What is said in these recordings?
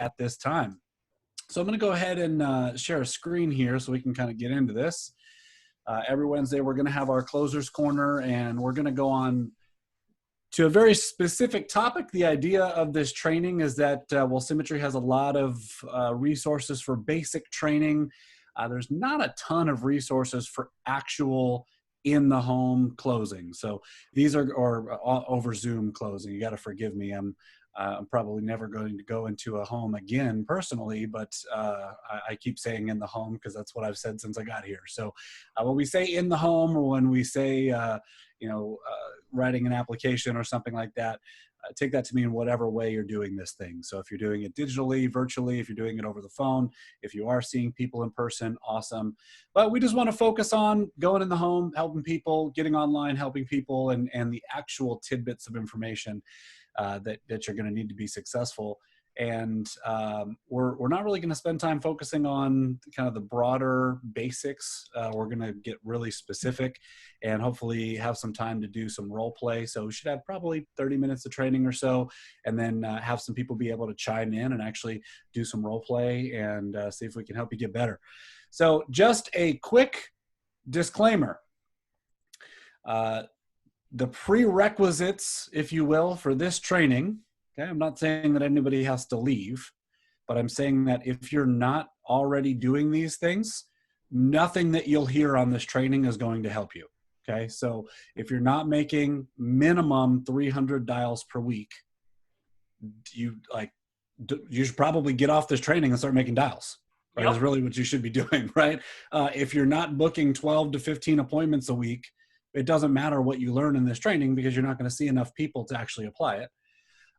at this time. So I'm going to go ahead and share a screen here so we can kind of get into this. Every Wednesday, we're going to have our Closers Corner, and we're going to go on to a very specific topic. The idea of this training is that while Symmetry has a lot of resources for basic training, there's not a ton of resources for actual in-the-home closing. So these are, or over Zoom closing. You got to forgive me. I'm probably never going to go into a home again personally, but I keep saying in the home because that's what I've said since I got here. So when we say in the home, or when we say, writing an application or something like that, take that to mean whatever way you're doing this thing. So if you're doing it digitally, virtually, if you're doing it over the phone, if you are seeing people in person, awesome. But we just want to focus on going in the home, helping people, getting online, helping people, and the actual tidbits of information that you're going to need to be successful. And we're not really going to spend time focusing on kind of the broader basics. We're going to get really specific and hopefully have some time to do some role play. So we should have probably 30 minutes of training or so, and then have some people be able to chime in and actually do some role play and see if we can help you get better. So just a quick disclaimer. The prerequisites, if you will, for this training. Okay, I'm not saying that anybody has to leave, but I'm saying that if you're not already doing these things, nothing that you'll hear on this training is going to help you. Okay, so if you're not making minimum 300 dials per week, you should probably get off this training and start making dials. Right? Yep. Is really what you should be doing, right? If you're not booking 12 to 15 appointments a week, it doesn't matter what you learn in this training because you're not going to see enough people to actually apply it.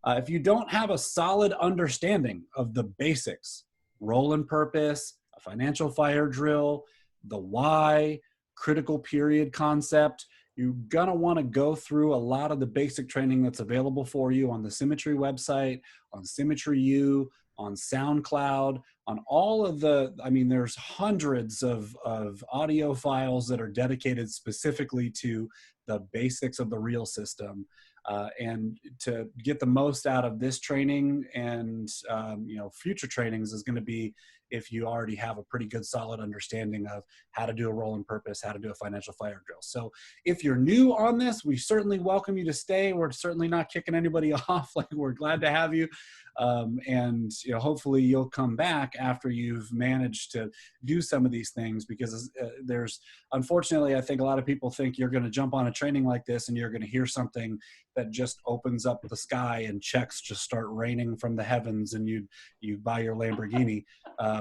If you don't have a solid understanding of the basics, role and purpose, a financial fire drill, the why, critical period concept, you're going to want to go through a lot of the basic training that's available for you on the Symmetry website, on Symmetry U, on SoundCloud, on all of the, there's hundreds of audio files that are dedicated specifically to the basics of the real system. And to get the most out of this training and future trainings is going to be if you already have a pretty good solid understanding of how to do a role and purpose, how to do a financial fire drill. So if you're new on this, we certainly welcome you to stay. We're certainly not kicking anybody off. We're glad to have you. And hopefully you'll come back after you've managed to do some of these things, because unfortunately, I think a lot of people think you're going to jump on a training like this and you're going to hear something that just opens up the sky and checks just start raining from the heavens and you buy your Lamborghini.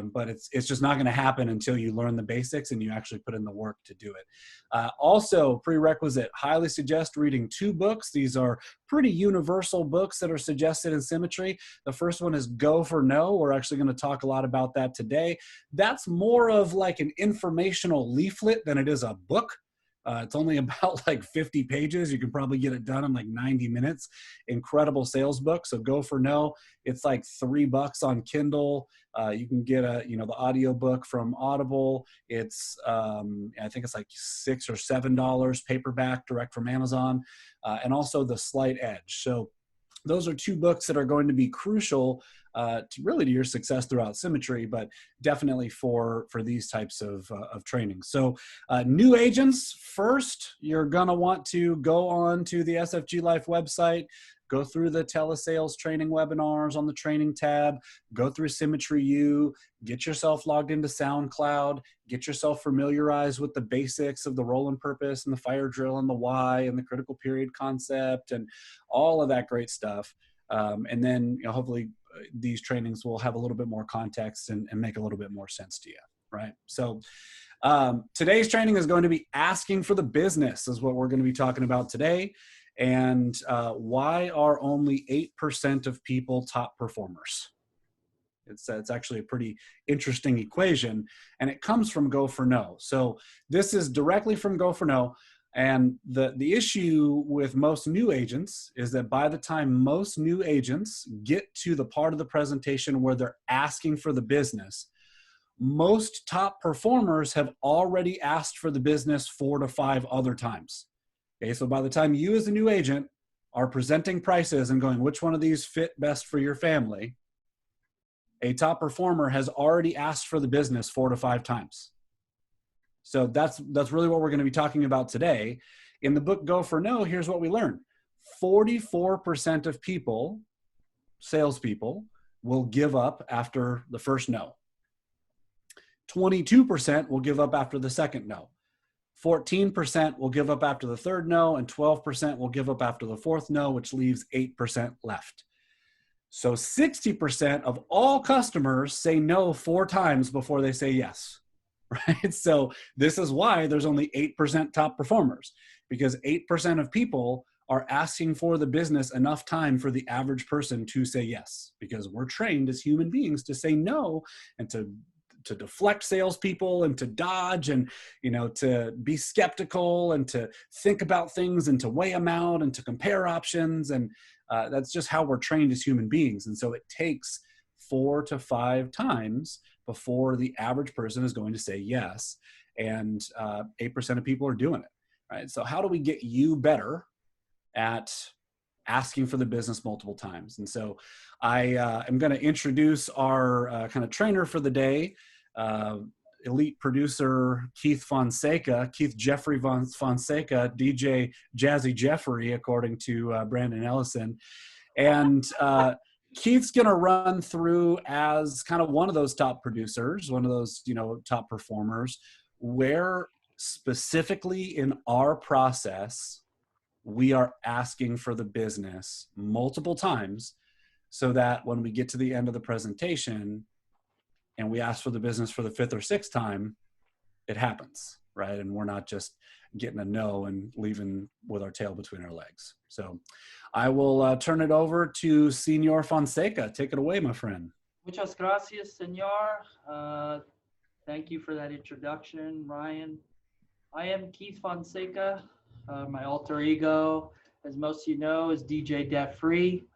But it's just not going to happen until you learn the basics and you actually put in the work to do it. Also, prerequisite, highly suggest reading 2 books. These are pretty universal books that are suggested in Symmetry. The first one is Go for No. We're actually going to talk a lot about that today. That's more of like an informational leaflet than it is a book. It's only about 50 pages. You can probably get it done in 90 minutes. Incredible sales book. So Go for No. It's like $3 on Kindle. You can get the audio book from Audible. It's I think it's like $6 or $7 paperback direct from Amazon, and also The Slight Edge. So those are 2 books that are going to be crucial to your success throughout Symmetry, but definitely for these types of training. So new agents, first, you're going to want to go on to the SFG Life website, go through the telesales training webinars on the training tab, go through Symmetry U, get yourself logged into SoundCloud, get yourself familiarized with the basics of the role and purpose and the fire drill and the why and the critical period concept and all of that great stuff. And then hopefully these trainings will have a little bit more context and make a little bit more sense to you, right? So today's training is going to be asking for the business is what we're going to be talking about today. And why are only 8% of people top performers? It's actually a pretty interesting equation, and it comes from Go for No. So this is directly from Go for No. And the issue with most new agents is that by the time most new agents get to the part of the presentation where they're asking for the business, most top performers have already asked for the business 4 to 5 other times. Okay, so by the time you as a new agent are presenting prices and going, which one of these fit best for your family, a top performer has already asked for the business 4 to 5 times. So that's really what we're going to be talking about today. In the book Go for No, here's what we learned. 44% of people, salespeople, will give up after the first no. 22% will give up after the second no. 14% will give up after the third no, and 12% will give up after the fourth no, which leaves 8% left. So 60% of all customers say no 4 times before they say yes, right? So this is why there's only 8% top performers, because 8% of people are asking for the business enough time for the average person to say yes, because we're trained as human beings to say no and to deflect salespeople and to dodge and, you know, to be skeptical and to think about things and to weigh them out and to compare options. And that's just how we're trained as human beings. And so it takes 4 to 5 times before the average person is going to say yes. And 8% of people are doing it, right? So how do we get you better at asking for the business multiple times? And so I am going to introduce our kind of trainer for the day, elite producer Keith Jeffrey Fonseca, DJ Jazzy Jeffrey, according to Brandon Ellison. And Keith's going to run through, as kind of one of those top producers, one of those, you know, top performers, where specifically in our process we are asking for the business multiple times, so that when we get to the end of the presentation and we ask for the business for the 5th or 6th time, it happens, right? And we're not just getting a no and leaving with our tail between our legs. So I will turn it over to Senor Fonseca. Take it away, my friend. Muchas gracias, senor. Thank you for that introduction, Ryan. I am Keith Fonseca. My alter ego, as most of you know, is DJ Debt Free.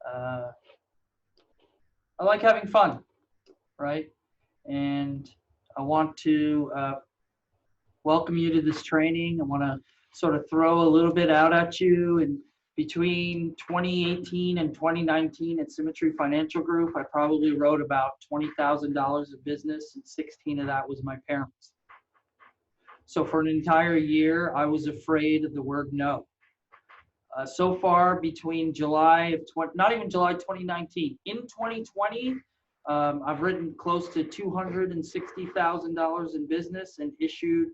I like having fun, right? And I want to welcome you to this training. I want to sort of throw a little bit out at you. And between 2018 and 2019 at Symmetry Financial Group, I probably wrote about $20,000 of business, and 16 of that was my parents. So for an entire year, I was afraid of the word no. So far, between not even July 2019, in 2020, I've written close to $260,000 in business and issued,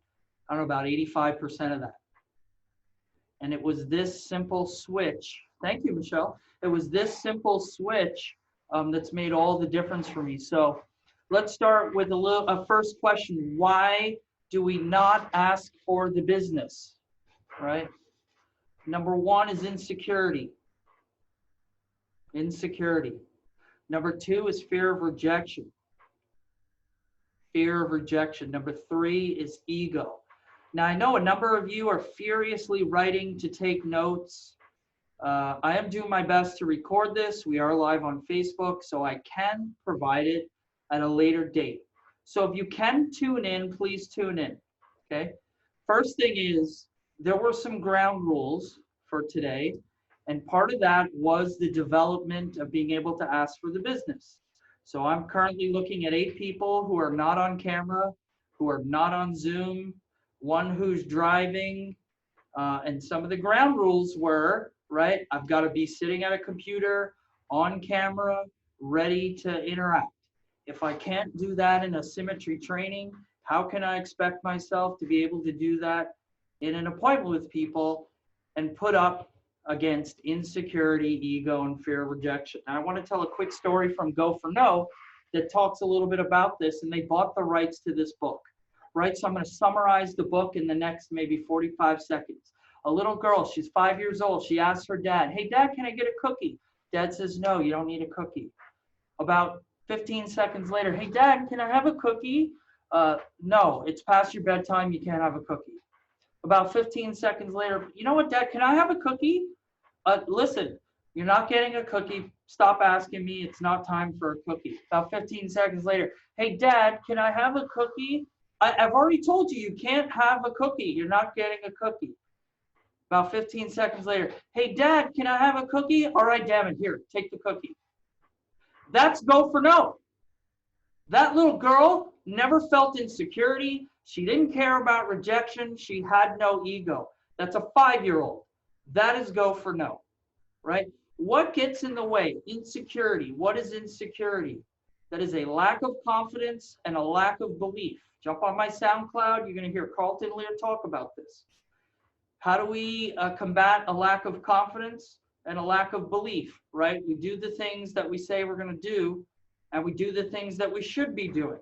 I don't know, about 85% of that. And it was this simple switch. Thank you, Michelle. It was this simple switch that's made all the difference for me. So let's start with a first question. Why do we not ask for the business, right? Number 1 is insecurity. Insecurity. Number 2 is fear of rejection. Fear of rejection. Number 3 is ego. Now, I know a number of you are furiously writing to take notes. I am doing my best to record this. We are live on Facebook, so I can provide it at a later date. So if you can tune in, please tune in, okay? First thing is, there were some ground rules for today, and part of that was the development of being able to ask for the business. So I'm currently looking at 8 people who are not on camera, who are not on Zoom, 1 who's driving, and some of the ground rules were, right, I've got to be sitting at a computer, on camera, ready to interact. If I can't do that in a Symmetry training, how can I expect myself to be able to do that in an appointment with people and put up against insecurity, ego, and fear of rejection? And I want to tell a quick story from Go for No that talks a little bit about this, and they bought the rights to this book, right? So I'm going to summarize the book in the next maybe 45 seconds. A little girl, she's 5 years old. She asks her dad, "Hey, Dad, can I get a cookie?" Dad says, "No, you don't need a cookie." About 15 seconds later, "Hey, Dad, can I have a cookie?" No, it's past your bedtime. You can't have a cookie. About 15 seconds later, "You know what, Dad, can I have a cookie?" Listen, you're not getting a cookie. Stop asking me. It's not time for a cookie. About 15 seconds later, "Hey, Dad, can I have a cookie?" I've already told you, you can't have a cookie. You're not getting a cookie. About 15 seconds later, "Hey, Dad, can I have a cookie?" "All right, damn it, here, take the cookie." That's Go for No. That little girl never felt insecurity. She didn't care about rejection. She had no ego. That's a 5-year-old. That is go for no, right? What gets in the way? Insecurity. What is insecurity? That is a lack of confidence and a lack of belief. Jump on my SoundCloud. You're going to hear Carlton Lear talk about this. How do we combat a lack of confidence and a lack of belief, right? We do the things that we say we're going to do, and we do the things that we should be doing.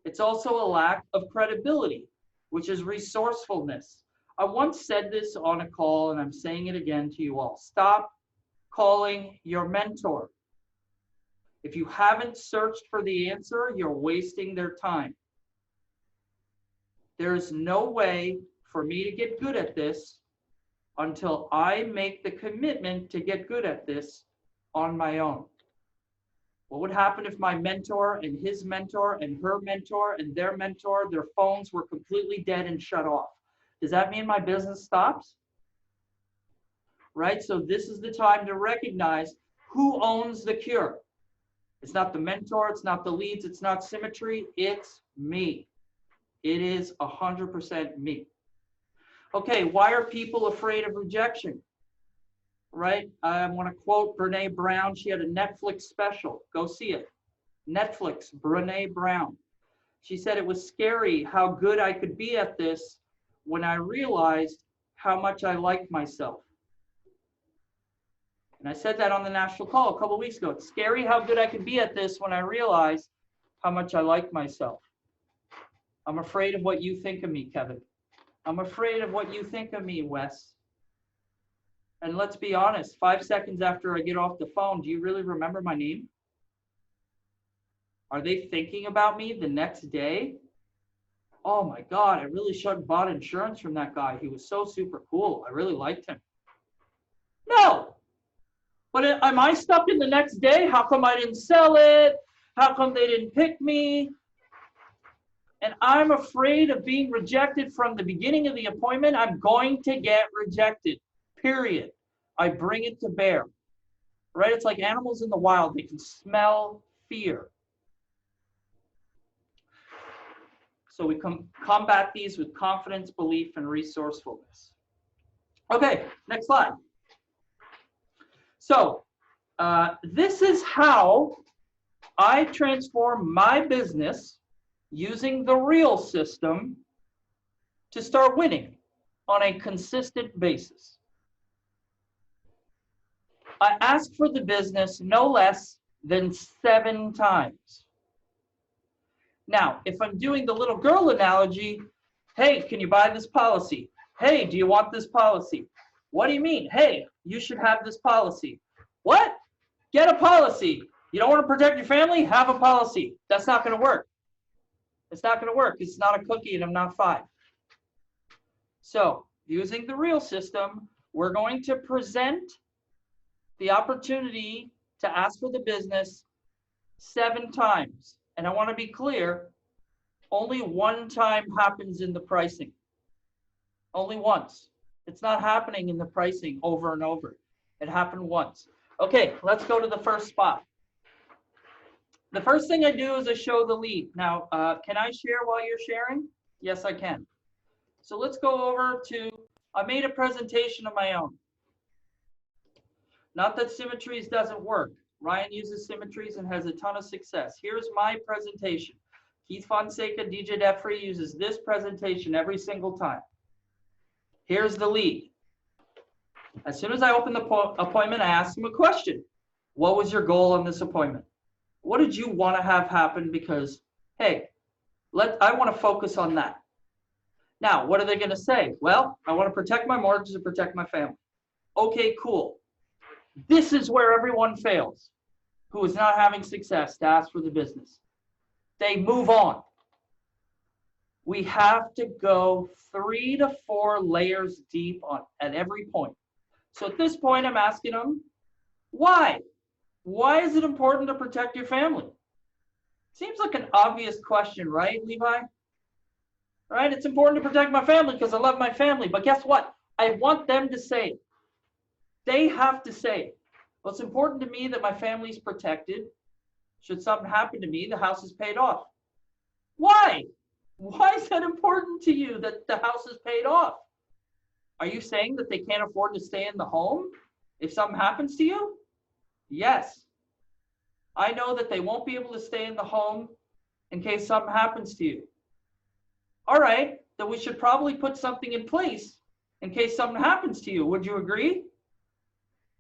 It's also a lack of credibility, which is resourcefulness. I once said this on a call, and I'm saying it again to you all. Stop calling your mentor. If you haven't searched for the answer, you're wasting their time. There's no way for me to get good at this until I make the commitment to get good at this on my own. What would happen if my mentor and his mentor and her mentor and their mentor, their phones were completely dead and shut off? Does that mean my business stops? Right? So this is the time to recognize who owns the cure. It's not the mentor, it's not the leads, it's not symmetry, it's me. It is 100% me. Okay, why are people afraid of rejection? Right? I want to quote Brene Brown. She had a Netflix special. Go see it. Netflix, Brene Brown. She said it was scary how good I could be at this when I realized how much I liked myself. And I said that on the national call a couple of weeks ago. It's scary how good I could be at this when I realized how much I like myself. I'm afraid of what you think of me, Kevin. I'm afraid of what you think of me, Wes. And let's be honest, 5 seconds after I get off the phone, do you really remember my name? Are they thinking about me the next day? Oh my God, I really should have bought insurance from that guy. He was so super cool. I really liked him. No. But am I stuck in the next day? How come I didn't sell it? How come they didn't pick me? And I'm afraid of being rejected from the beginning of the appointment. I'm going to get rejected, period. I bring it to bear, right? It's like animals in the wild. They can smell fear. So we combat these with confidence, belief, and resourcefulness. Okay, next slide. So this is how I transform my business using the real system to start winning on a consistent basis. I ask for the business no less than 7 times. Now, if I'm doing the little girl analogy, hey, can you buy this policy? Hey, do you want this policy? What do you mean? Hey, you should have this policy. What? Get a policy. You don't want to protect your family? Have a policy. That's not going to work. It's not going to work. It's not a cookie and I'm not 5. So using the real system, we're going to present the opportunity to ask for the business 7 times. And I want to be clear, only 1 time happens in the pricing. Only once. It's not happening in the pricing over and over. It happened once. Okay, let's go to the first spot. The first thing I do is I show the lead. Now, can I share while you're sharing? Yes, I can. So let's go over to, I made a presentation of my own. Not that Symmetries doesn't work. Ryan uses Symmetries and has a ton of success. Here's my presentation. Keith Fonseca, DJ Defree uses this presentation every single time. Here's the lead. As soon as I open the appointment, I ask him a question. What was your goal on this appointment? What did you want to have happen? Because, hey, I want to focus on that. Now, what are they going to say? Well, I want to protect my mortgage and protect my family. Okay, cool. This is where everyone fails who is not having success to ask for the business. They move on. We have to go 3 to 4 layers deep at every point. So at this point, I'm asking them, why? Why is it important to protect your family? Seems like an obvious question, right, Levi? Right? It's important to protect my family because I love my family. But guess what? I want them to say it. They have to say it. Well, it's important to me that my family's protected Should something happen to me, the house is paid off. Why? Why is that important to you that the house is paid off? Are you saying that they can't afford to stay in the home if something happens to you? Yes. I know that they won't be able to stay in the home in case something happens to you. All right, then we should probably put something in place in case something happens to you. Would you agree?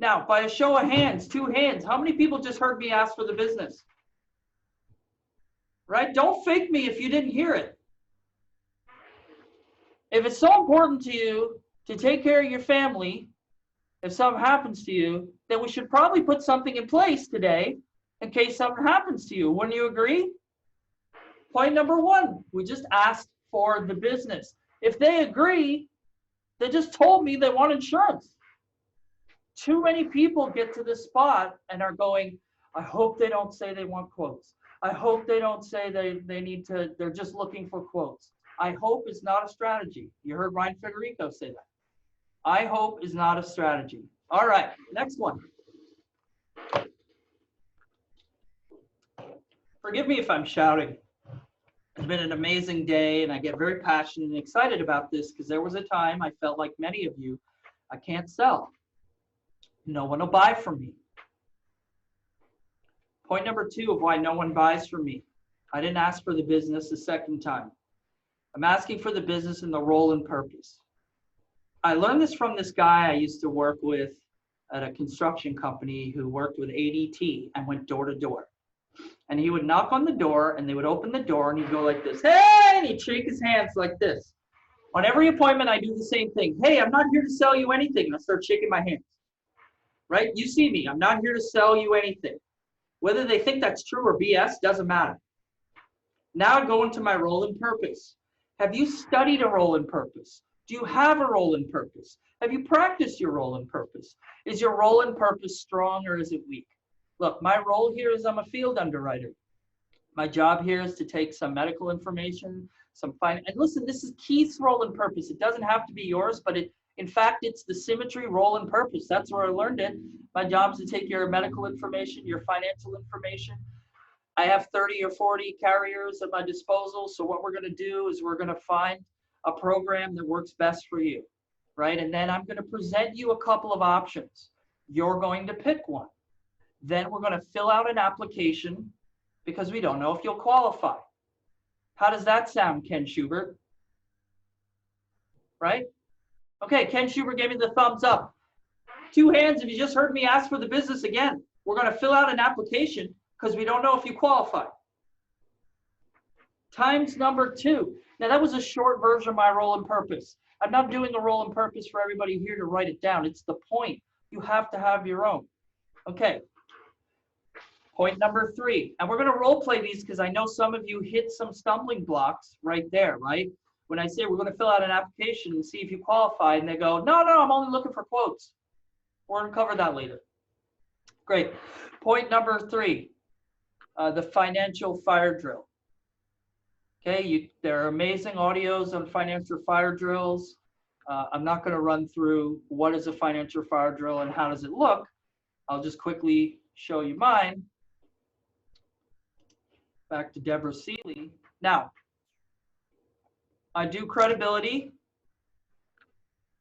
Now, by a show of hands, 2 hands, how many people just heard me ask for the business? Right? Don't fake me if you didn't hear it. If it's so important to you to take care of your family, if something happens to you, then we should probably put something in place today in case something happens to you. Wouldn't you agree? Point number 1, we just asked for the business. If they agree, they just told me they want insurance. Too many people get to this spot and are going, I hope they don't say they want quotes. I hope they don't say they need to, they're just looking for quotes. I hope is not a strategy. You heard Ryan Federico say that. I hope is not a strategy. All right, next one. Forgive me if I'm shouting. It's been an amazing day and I get very passionate and excited about this because there was a time I felt like many of you, I can't sell. No one will buy from me. Point number 2 of why no one buys from me. I didn't ask for the business the second time. I'm asking for the business and the role and purpose. I learned this from this guy I used to work with at a construction company who worked with ADT and went door to door. And he would knock on the door and they would open the door and he'd go like this, hey, and he'd shake his hands like this. On every appointment, I do the same thing. Hey, I'm not here to sell you anything. And I start shaking my hands. Right? You see me. I'm not here to sell you anything. Whether they think that's true or BS doesn't matter. Now I go into my role and purpose. Have you studied a role and purpose? Do you have a role and purpose? Have you practiced your role and purpose? Is your role and purpose strong or is it weak? Look, my role here is I'm a field underwriter. My job here is to take some medical information, some finance. And listen, this is Keith's role and purpose. It doesn't have to be yours, but in fact, it's the symmetry, role, and purpose. That's where I learned it. My job is to take your medical information, your financial information. I have 30 or 40 carriers at my disposal. So what we're going to do is we're going to find a program that works best for you, right? And then I'm going to present you a couple of options. You're going to pick one. Then we're going to fill out an application because we don't know if you'll qualify. How does that sound, Ken Schubert? Right? Okay, Ken Schubert gave me the thumbs up. 2 hands if you just heard me ask for the business again. We're going to fill out an application because we don't know if you qualify. Times number 2. Now that was a short version of my role and purpose. I'm not doing a role and purpose for everybody here to write it down. It's the point. You have to have your own. Okay. Point number 3. And we're going to role play these because I know some of you hit some stumbling blocks right there, right? When I say we're going to fill out an application and see if you qualify, and they go, no, I'm only looking for quotes. We're going to cover that later. Great. Point number 3, the financial fire drill. Okay, there are amazing audios on financial fire drills. I'm not going to run through what is a financial fire drill and how does it look. I'll just quickly show you mine. Back to Deborah Seeley. Now, I do credibility.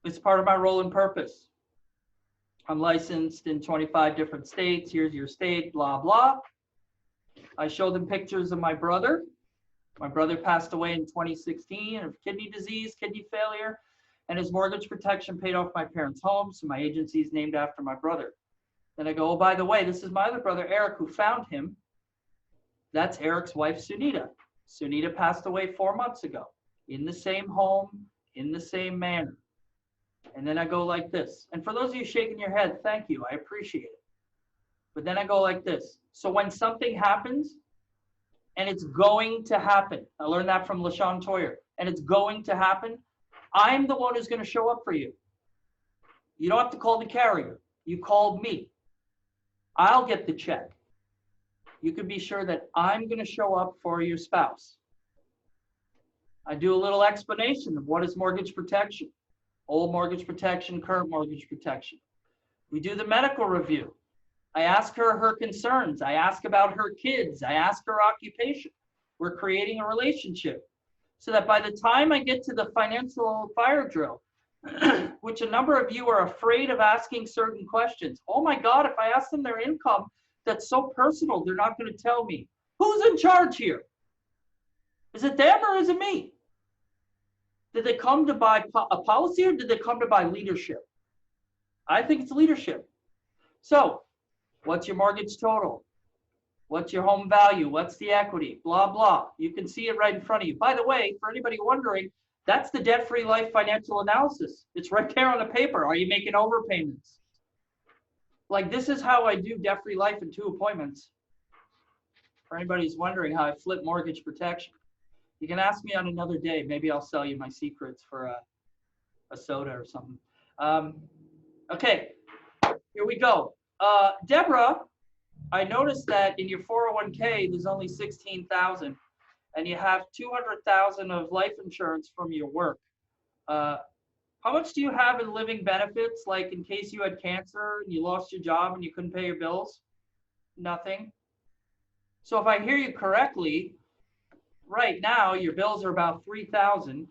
It's part of my role and purpose. I'm licensed in 25 different states. Here's your state, blah, blah. I show them pictures of my brother. My brother passed away in 2016 of kidney disease, kidney failure, and his mortgage protection paid off my parents' home, so my agency is named after my brother. Then I go, oh, by the way, this is my other brother, Eric, who found him. That's Eric's wife, Sunita. Sunita passed away 4 months ago in the same home, in the same manner. And then I go like this. And for those of you shaking your head, thank you. I appreciate it. But then I go like this. So when something happens, and it's going to happen, I learned that from LaShawn Toyer, and it's going to happen, I'm the one who's going to show up for you. You don't have to call the carrier. You called me. I'll get the check. You can be sure that I'm going to show up for your spouse. I do a little explanation of what is mortgage protection, old mortgage protection, current mortgage protection. We do the medical review. I ask her her concerns. I ask about her kids. I ask her occupation. We're creating a relationship so that by the time I get to the financial fire drill, which a number of you are afraid of asking certain questions. Oh my God, if I ask them their income, that's so personal, they're not going to tell me. Who's in charge here? Is it them or is it me? Did they come to buy a policy or did they come to buy leadership? I think it's leadership. So, what's your mortgage total? What's your home value? What's the equity? Blah, blah. You can see it right in front of you. By the way, for anybody wondering, that's the debt-free life financial analysis. It's right there on the paper. Are you making overpayments? Like, this is how I do debt-free life in 2 appointments. For anybody who's wondering how I flip mortgage protection. You can ask me on another day. Maybe I'll sell you my secrets for a soda or something. Okay, here we go. Deborah, I noticed that in your 401k, there's only 16,000 and you have 200,000 of life insurance from your work. How much do you have in living benefits? Like in case you had cancer and you lost your job and you couldn't pay your bills? Nothing. So if I hear you correctly, right now your bills are about 3,000.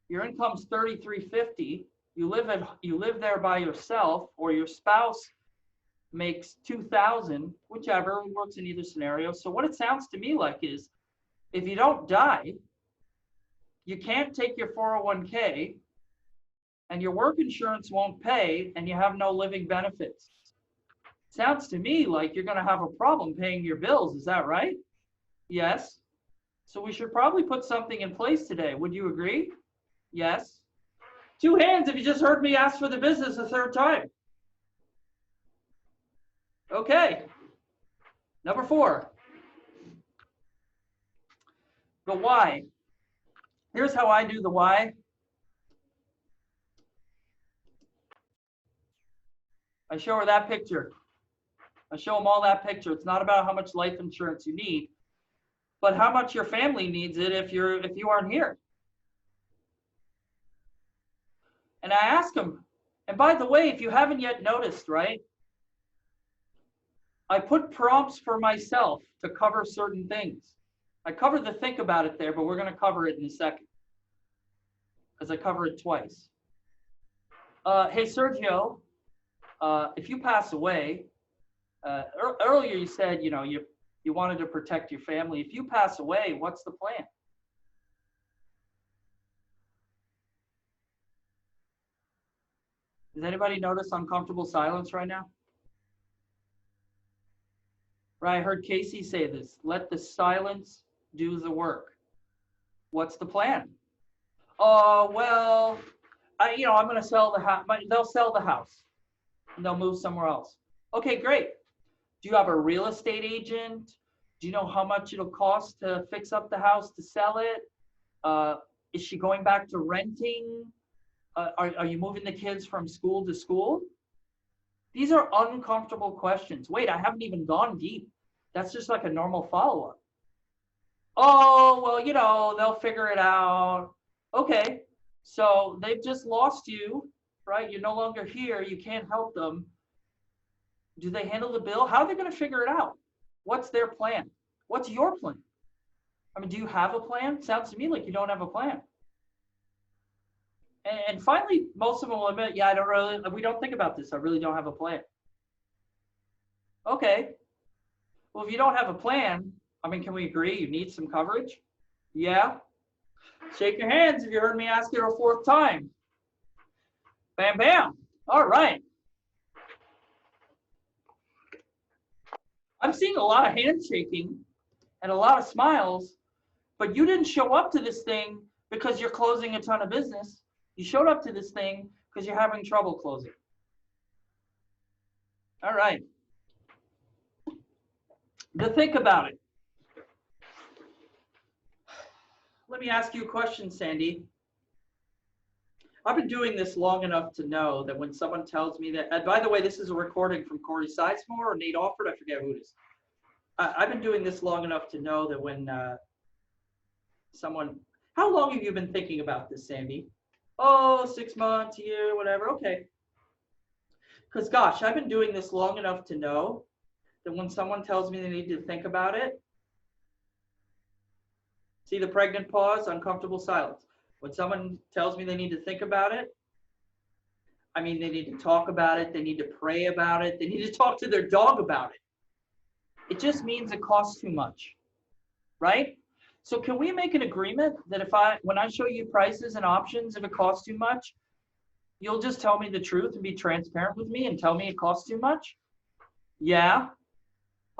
Your income's 3,350. You live there by yourself, or your spouse makes 2,000, whichever works in either scenario. So what it sounds to me like is, if you don't die, you can't take your 401k, and your work insurance won't pay, and you have no living benefits. Sounds to me like you're going to have a problem paying your bills. Is that right? Yes. So we should probably put something in place today. Would you agree? Yes. 2 hands if you just heard me ask for the business a 3rd time. Okay. Number 4. The why. Here's how I do the why. I show her that picture. I show them all that picture. It's not about how much life insurance you need, but how much your family needs it if you aren't here. And I ask them, and by the way, if you haven't yet noticed, right, I put prompts for myself to cover certain things. I covered the think about it there, but we're going to cover it in a second because I cover it twice. Hey, Sergio, if you pass away, earlier you said, you wanted to protect your family. If you pass away, what's the plan? Does anybody notice uncomfortable silence right now? Right, I heard Casey say this. Let the silence do the work. What's the plan? Oh, well, I'm going to sell the house. They'll sell the house and they'll move somewhere else. Okay, great. Do you have a real estate agent? Do you know how much it'll cost to fix up the house, to sell it? Is she going back to renting? Are you moving the kids from school to school? These are uncomfortable questions. Wait, I haven't even gone deep. That's just like a normal follow-up. Oh, well, they'll figure it out. Okay, so they've just lost you, right? You're no longer here. You can't help them. Do they handle the bill? How are they going to figure it out? What's their plan? What's your plan? I mean, do you have a plan? Sounds to me like you don't have a plan. And finally, most of them will admit, yeah, we don't think about this. I really don't have a plan. Okay. Well, if you don't have a plan, I mean, can we agree you need some coverage? Yeah. Shake your hands if you heard me ask it a 4th time. Bam, bam. All right. I'm seeing a lot of handshaking and a lot of smiles, but you didn't show up to this thing because you're closing a ton of business. You showed up to this thing because you're having trouble closing. All right. To think about it. Let me ask you a question, Sandy. I've been doing this long enough to know that when someone tells me that, and by the way, this is a recording from Corey Sizemore or Nate Alford, I forget who it is. I've been doing this long enough to know that when someone, how long have you been thinking about this, Sandy? Oh, 6 months, a year, whatever, okay. Because gosh, I've been doing this long enough to know that when someone tells me they need to think about it, see the pregnant pause, uncomfortable silence. When someone tells me they need to think about it, I mean, they need to talk about it. They need to pray about it. They need to talk to their dog about it. It just means it costs too much, right? So can we make an agreement that when I show you prices and options, if it costs too much, you'll just tell me the truth and be transparent with me and tell me it costs too much? Yeah.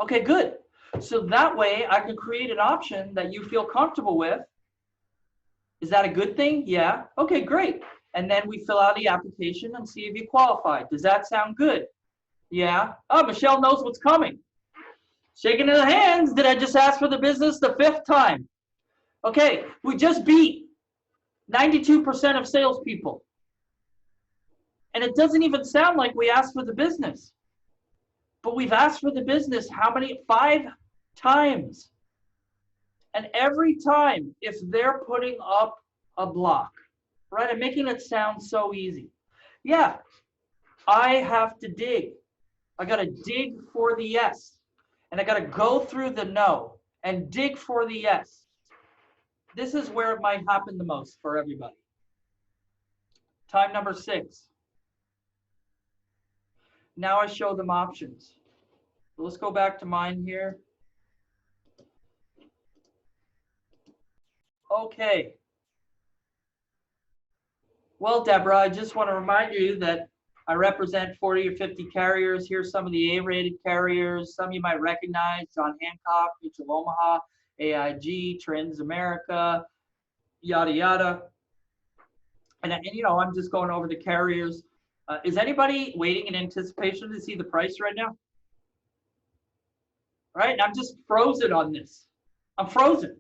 Okay, good. So that way I can create an option that you feel comfortable with. Is that a good thing? Yeah. Okay, great. And then we fill out the application and see if you qualify. Does that sound good? Yeah. Oh, Michelle knows what's coming. Shaking of the hands. Did I just ask for the business the 5th time? Okay, we just beat 92% of salespeople. And it doesn't even sound like we asked for the business. But we've asked for the business how many? 5 times. And every time, if they're putting up a block, right? I'm making it sound so easy. Yeah, I have to dig. I got to dig for the yes. And I got to go through the no and dig for the yes. This is where it might happen the most for everybody. Time number 6. Now I show them options. So let's go back to mine here. Okay. Well, Deborah, I just want to remind you that I represent 40 or 50 carriers. Here's some of the A-rated carriers. Some you might recognize: John Hancock, Mutual Omaha, AIG, Transamerica, yada, yada. And I'm just going over the carriers. Is anybody waiting in anticipation to see the price right now? Right? And I'm just frozen on this. I'm frozen.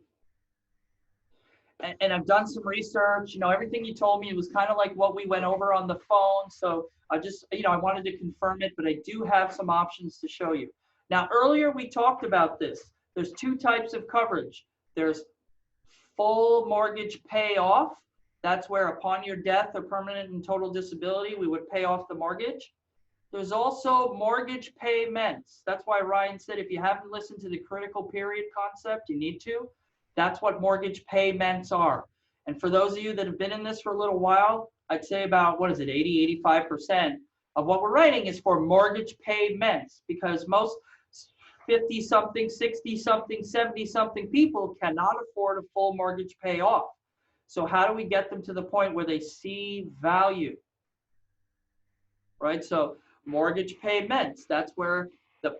And I've done some research. Everything you told me, it was kind of like what we went over on the phone. So I just, I wanted to confirm it, but I do have some options to show you. Now, earlier we talked about this. There's 2 types of coverage. There's full mortgage payoff. That's where upon your death or permanent and total disability, we would pay off the mortgage. There's also mortgage payments. That's why Ryan said if you haven't listened to the critical period concept, you need to. That's what mortgage payments are. And for those of you that have been in this for a little while, I'd say about, 80, 85% of what we're writing is for mortgage payments, because most 50-something, 60-something, 70-something people cannot afford a full mortgage payoff. So how do we get them to the point where they see value? Right? So mortgage payments, that's where the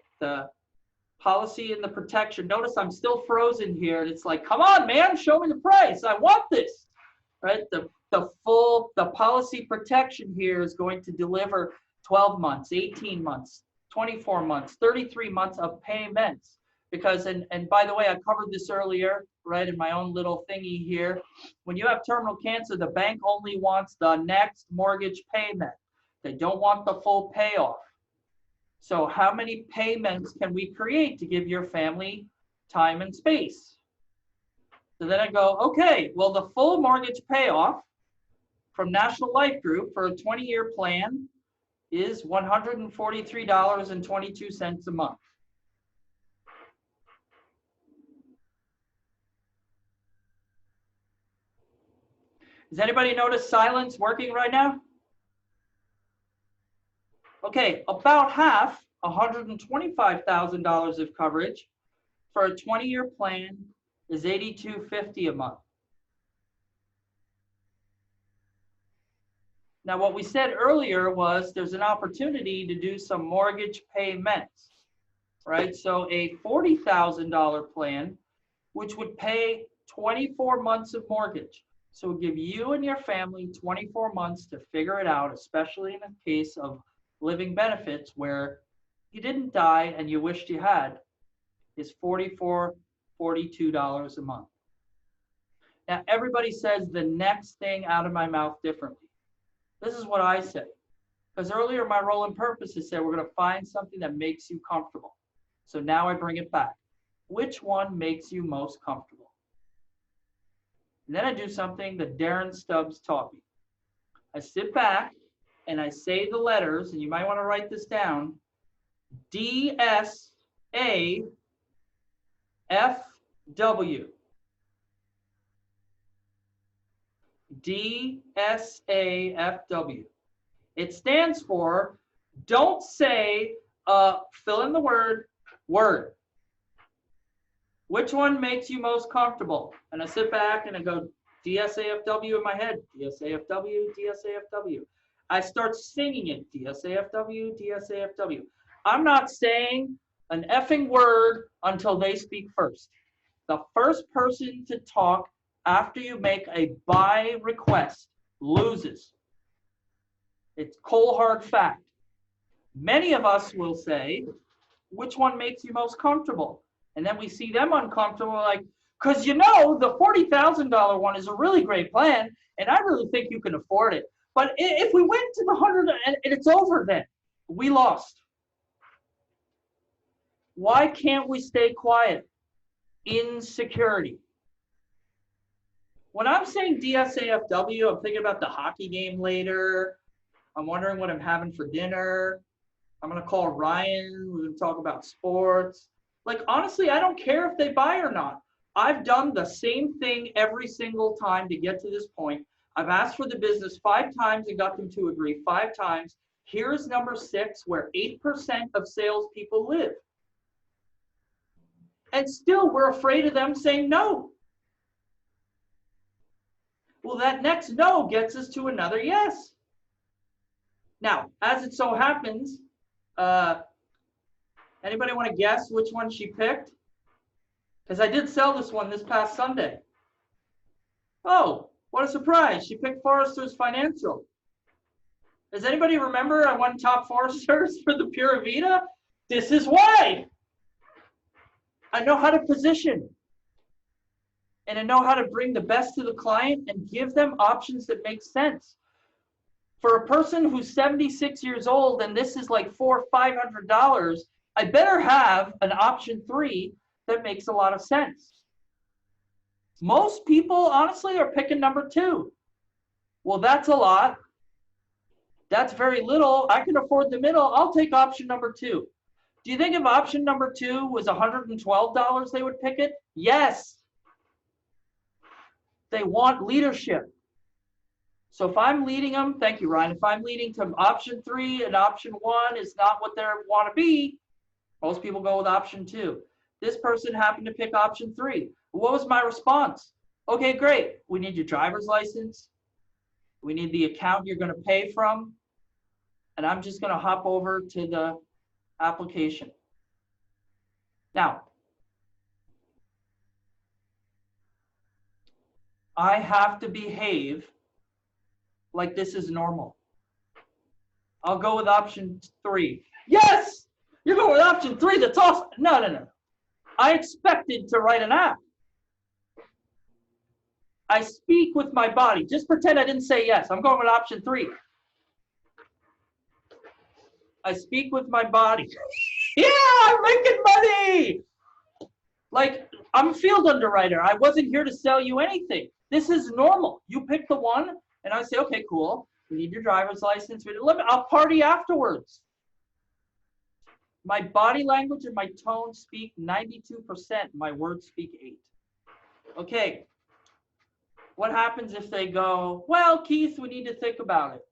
policy and the protection. Notice I'm still frozen here. And it's like, come on, man, show me the price. I want this. Right? The policy protection here is going to deliver 12 months, 18 months, 24 months, 33 months of payments. Because, and by the way, I covered this earlier, right, in my own little thingy here. When you have terminal cancer, the bank only wants the next mortgage payment. They don't want the full payoff. So how many payments can we create to give your family time and space? So then I go, okay, well, the full mortgage payoff from National Life Group for a 20-year plan is $143.22 a month. Does anybody notice silence working right now? Okay, about half, $125,000 of coverage for a 20-year plan is $82.50 a month. Now, what we said earlier was there's an opportunity to do some mortgage payments, right? So a $40,000 plan, which would pay 24 months of mortgage. So it'll give you and your family 24 months to figure it out, especially in the case of living benefits where you didn't die and you wished you had, is $44, $42 a month. Now, everybody says the next thing out of my mouth differently. This is what I say. Because earlier my role and purpose is said we're going to find something that makes you comfortable. So now I bring it back. Which one makes you most comfortable? And then I do something that Darren Stubbs taught me. I sit back and I say the letters, and you might want to write this down, DSAFW. DSAFW. It stands for don't say fill in the word. Which one makes you most comfortable? And I sit back and I go DSAFW in my head. DSAFW, DSAFW. I start singing it. DSAFW, DSAFW. I'm not saying an effing word until they speak first. The first person to talk after you make a buy request loses. It's cold hard fact. Many of us will say, which one makes you most comfortable? And then we see them uncomfortable, like, because you know, the $40,000 one is a really great plan, and I really think you can afford it. But if we went to the 100 and it's over then, we lost. Why can't we stay quiet? Insecurity. When I'm saying DSAFW, I'm thinking about the hockey game later. I'm wondering what I'm having for dinner. I'm going to call Ryan. We're going to talk about sports. Like, honestly, I don't care if they buy or not. I've done the same thing every single time to get to this point. I've asked for the business 5 times and got them to agree 5 times. Here's number 6, where 8% of salespeople live. And still, we're afraid of them saying no. Well, that next no gets us to another yes. Now, as it so happens, anybody want to guess which one she picked? Because I did sell this one this past Sunday. Oh, what a surprise. She picked Forrester's Financial. Does anybody remember I won top Forresters for the Pura Vida? This is why. I know how to position. And I know how to bring the best to the client and give them options that make sense. For a person who's 76 years old and this is like $400 or $500, I better have an option 3 that makes a lot of sense. Most people, honestly, are picking number 2. Well, that's a lot. That's very little. I can afford the middle. I'll take option number 2. Do you think if option number 2 was $112, they would pick it? Yes. They want leadership. So if I'm leading them, thank you, Ryan. If I'm leading to option 3 and option 1 is not what they want to be, most people go with option 2. This person happened to pick option 3. What was my response? Okay, great. We need your driver's license. We need the account you're going to pay from. And I'm just going to hop over to the application. Now, I have to behave like this is normal. I'll go with option 3. Yes! You're going with option 3. That's awesome. No. I expected to write an app. I speak with my body. Just pretend I didn't say yes. I'm going with option 3. I speak with my body. Yeah, I'm making money. Like, I'm a field underwriter. I wasn't here to sell you anything. This is normal. You pick the one, and I say, okay, cool. We need your driver's license. I'll party afterwards. My body language and my tone speak 92%. My words speak 8. Okay. What happens if they go, well, Keith, we need to think about it.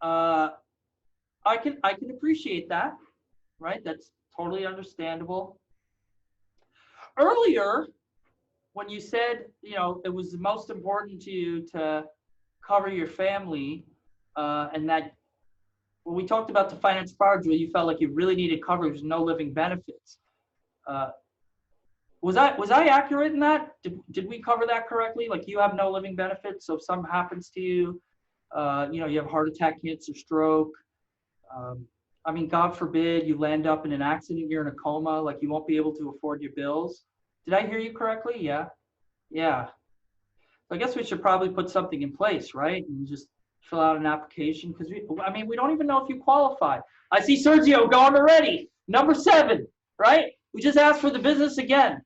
I can appreciate that, right? That's totally understandable. Earlier, when you said, it was most important to you to cover your family, and that when we talked about the finance fraudulent, you felt like you really needed coverage, no living benefits. Was I accurate in that? Did we cover that correctly? Like, you have no living benefits, so if something happens to you, you have heart attack, cancer, stroke. God forbid you land up in an accident, you're in a coma, like you won't be able to afford your bills. Did I hear you correctly? Yeah. So I guess we should probably put something in place, right? And just fill out an application, because we don't even know if you qualify. I see Sergio going already. Number 7, right? We just asked for the business again.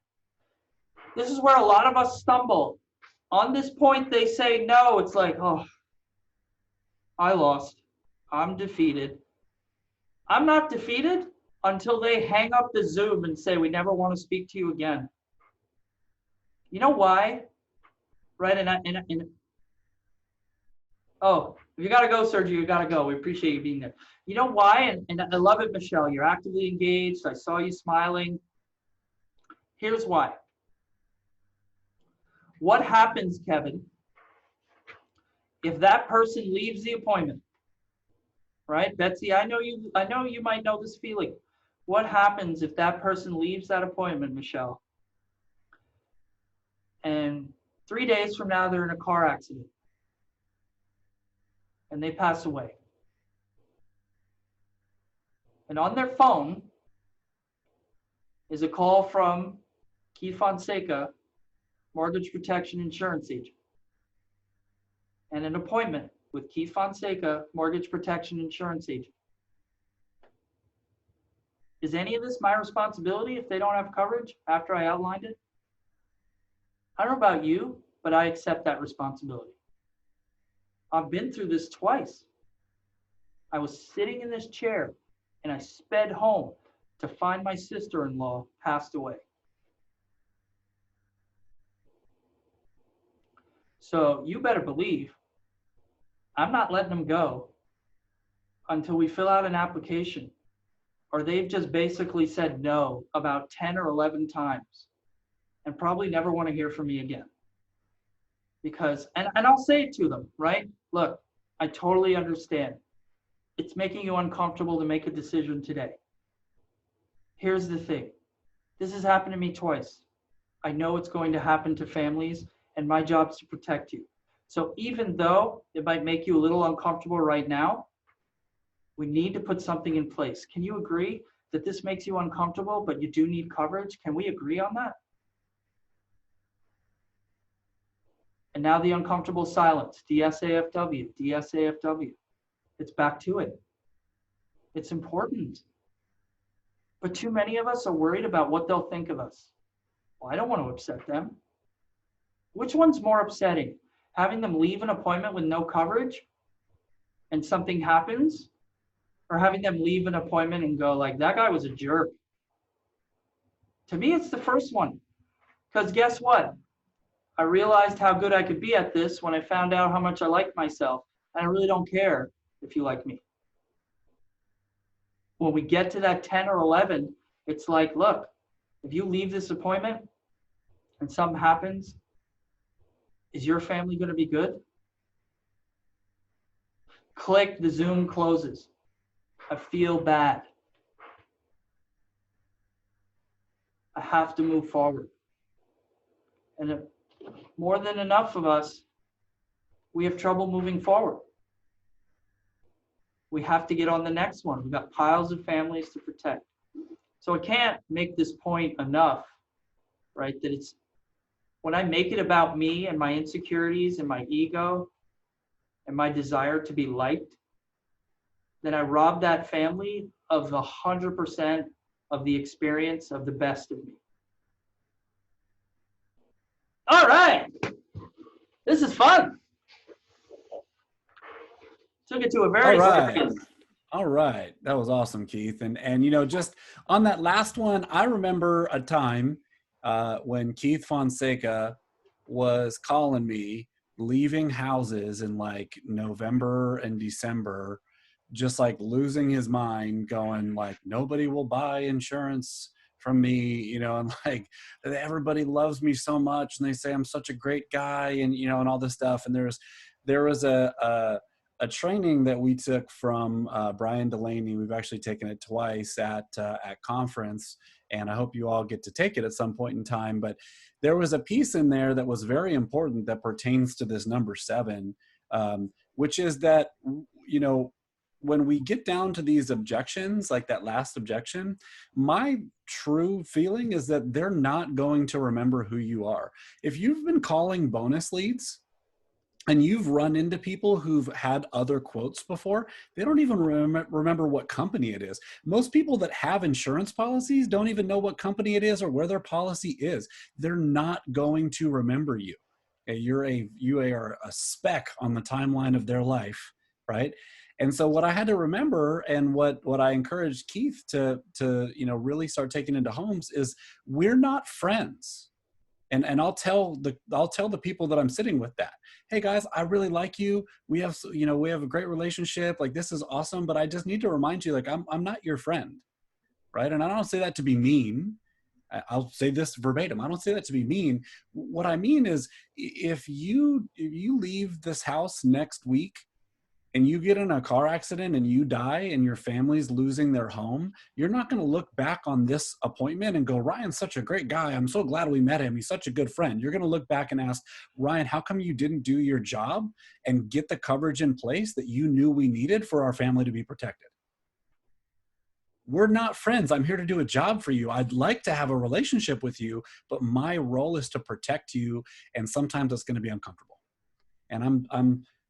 This is where a lot of us stumble. On this point, they say no. It's like, oh, I lost. I'm defeated. I'm not defeated until they hang up the Zoom and say, we never want to speak to you again. You know why? Right? Oh, if you got to go, Sergio, you got to go. We appreciate you being there. You know why? And I love it, Michelle. You're actively engaged. I saw you smiling. Here's why. What happens, Kevin, if that person leaves the appointment? Right? Betsy, I know you might know this feeling. What happens if that person leaves that appointment, Michelle? And 3 days from now, they're in a car accident and they pass away. And on their phone is a call from Keith Fonseca, mortgage protection insurance agent, and an appointment with Keith Fonseca, mortgage protection insurance agent. Is any of this my responsibility if they don't have coverage after I outlined it? I don't know about you, but I accept that responsibility. I've been through this twice. I was sitting in this chair and I sped home to find my sister-in-law passed away. So you better believe I'm not letting them go until we fill out an application, or they've just basically said no about 10 or 11 times and probably never want to hear from me again. Because, and I'll say it to them, right? Look, I totally understand. It's making you uncomfortable to make a decision today. Here's the thing. This has happened to me twice. I know it's going to happen to families, and my job is to protect you. So even though it might make you a little uncomfortable right now, we need to put something in place. Can you agree that this makes you uncomfortable, but you do need coverage? Can we agree on that? And now the uncomfortable silence, DSAFW, DSAFW. It's back to it. It's important. But too many of us are worried about what they'll think of us. Well, I don't want to upset them. Which one's more upsetting? Having them leave an appointment with no coverage and something happens? Or having them leave an appointment and go like, that guy was a jerk? To me, it's the first one. Because guess what? I realized how good I could be at this when I found out how much I liked myself. And I really don't care if you like me. When we get to that 10 or 11, it's like, look, if you leave this appointment and something happens, is your family going to be good? Click, the Zoom closes. I feel bad. I have to move forward. And more than enough of us, we have trouble moving forward. We have to get on the next one. We've got piles of families to protect. So I can't make this point enough, right? That it's, when I make it about me and my insecurities and my ego and my desire to be liked, then I rob that family of 100% of the experience of the best of me. All right. This is fun. Took it to a very serious. All right. That was awesome, Keith. And you know, just on that last one, I remember a time when Keith Fonseca was calling me, leaving houses in like November and December, just like losing his mind, going like, nobody will buy insurance from me, you know, and like everybody loves me so much and they say I'm such a great guy, and you know, and all this stuff. And there was a training that we took from Brian Delaney. We've actually taken it twice at conference, and I hope you all get to take it at some point in time. But there was a piece in there that was very important that pertains to this number 7, which is that, you know, when we get down to these objections, like that last objection, my true feeling is that they're not going to remember who you are. If you've been calling bonus leads and you've run into people who've had other quotes before, they don't even remember what company it is. Most people that have insurance policies don't even know what company it is or where their policy is. They're not going to remember you. You are a speck on the timeline of their life, right? And so what I had to remember, and what I encouraged Keith to really start taking into homes, is we're not friends. And I'll tell the people that I'm sitting with that, hey guys, I really like you. We have a great relationship. Like, this is awesome, but I just need to remind you, like, I'm not your friend, right? And I don't say that to be mean. I'll say this verbatim. I don't say that to be mean. What I mean is, if you leave this house next week and you get in a car accident and you die and your family's losing their home, you're not going to look back on this appointment and go, Ryan's such a great guy. I'm so glad we met him. He's such a good friend. You're going to look back and ask, Ryan, how come you didn't do your job and get the coverage in place that you knew we needed for our family to be protected? We're not friends. I'm here to do a job for you. I'd like to have a relationship with you, but my role is to protect you. And sometimes it's going to be uncomfortable. And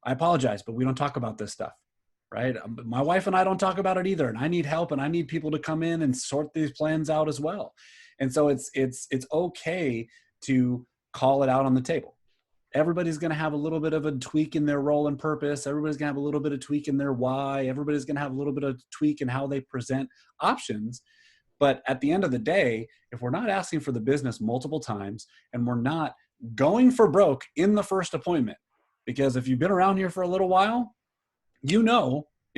I apologize, but we don't talk about this stuff, right? My wife and I don't talk about it either. And I need help, and I need people to come in and sort these plans out as well. And so it's okay to call it out on the table. Everybody's going to have a little bit of a tweak in their role and purpose. Everybody's going to have a little bit of tweak in their why. Everybody's going to have a little bit of tweak in how they present options. But at the end of the day, if we're not asking for the business multiple times, and we're not going for broke in the first appointment, because if you've been around here for a little while, if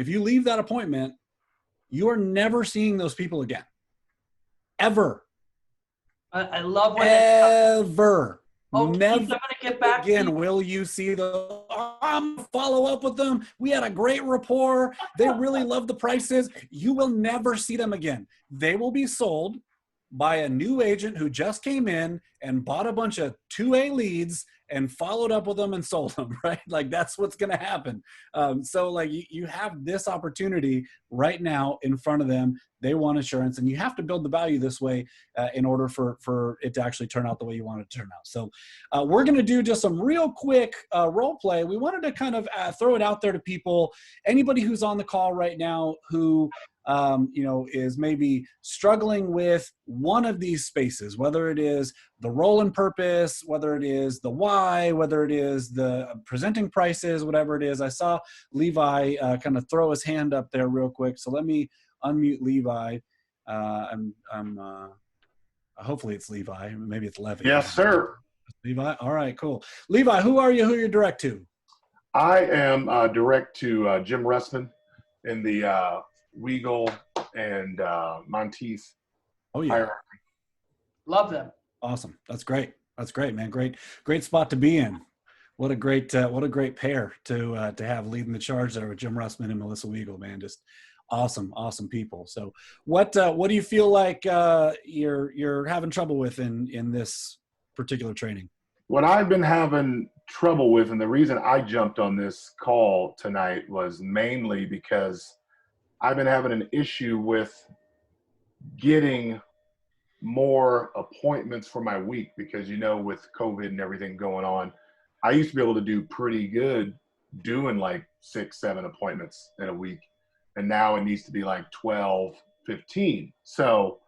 you leave that appointment, you are never seeing those people again. Ever. I love when ever. Never Keith, I'm gonna get back again will you see follow up with them. We had a great rapport. They really love the prices. You will never see them again. They will be sold by a new agent who just came in and bought a bunch of 2A leads and followed up with them and sold them, right? Like, that's what's going to happen. So like, you have this opportunity right now in front of them. They want insurance, and you have to build the value this way in order for it to actually turn out the way you want it to turn out. So we're going to do just some real quick role play. We wanted to kind of throw it out there to people. Anybody who's on the call right now who is maybe struggling with one of these spaces, whether it is the role and purpose, whether it is the why, whether it is the presenting prices, whatever it is. I saw Levi kind of throw his hand up there real quick. So let me unmute Levi. Hopefully it's Levi. Maybe it's Levy. Yes, sir. Levi. All right, cool. Levi, who are you? Who are you direct to? I am direct to Jim Russman in the Weagle and Monteith hierarchy. Love them. Awesome. That's great. That's great, man. Great spot to be in. What a great pair to have leading the charge there with Jim Russman and Melissa Weagle, man. Just awesome people. So what do you feel like you're having trouble with in this particular training? What I've been having trouble with, and the reason I jumped on this call tonight, was mainly because I've been having an issue with getting more appointments for my week, because, with COVID and everything going on, I used to be able to do pretty good doing like 6-7 appointments in a week. And now it needs to be like 12, 15. So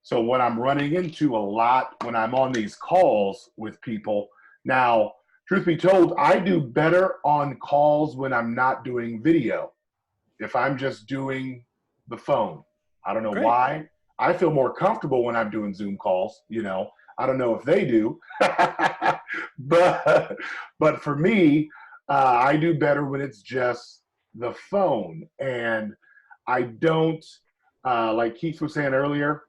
what I'm running into a lot when I'm on these calls with people now, truth be told, I do better on calls when I'm not doing video. If I'm just doing the phone, I don't know why. I feel more comfortable when I'm doing Zoom calls. I don't know if they do, but for me, I do better when it's just the phone. And I don't, like Keith was saying earlier,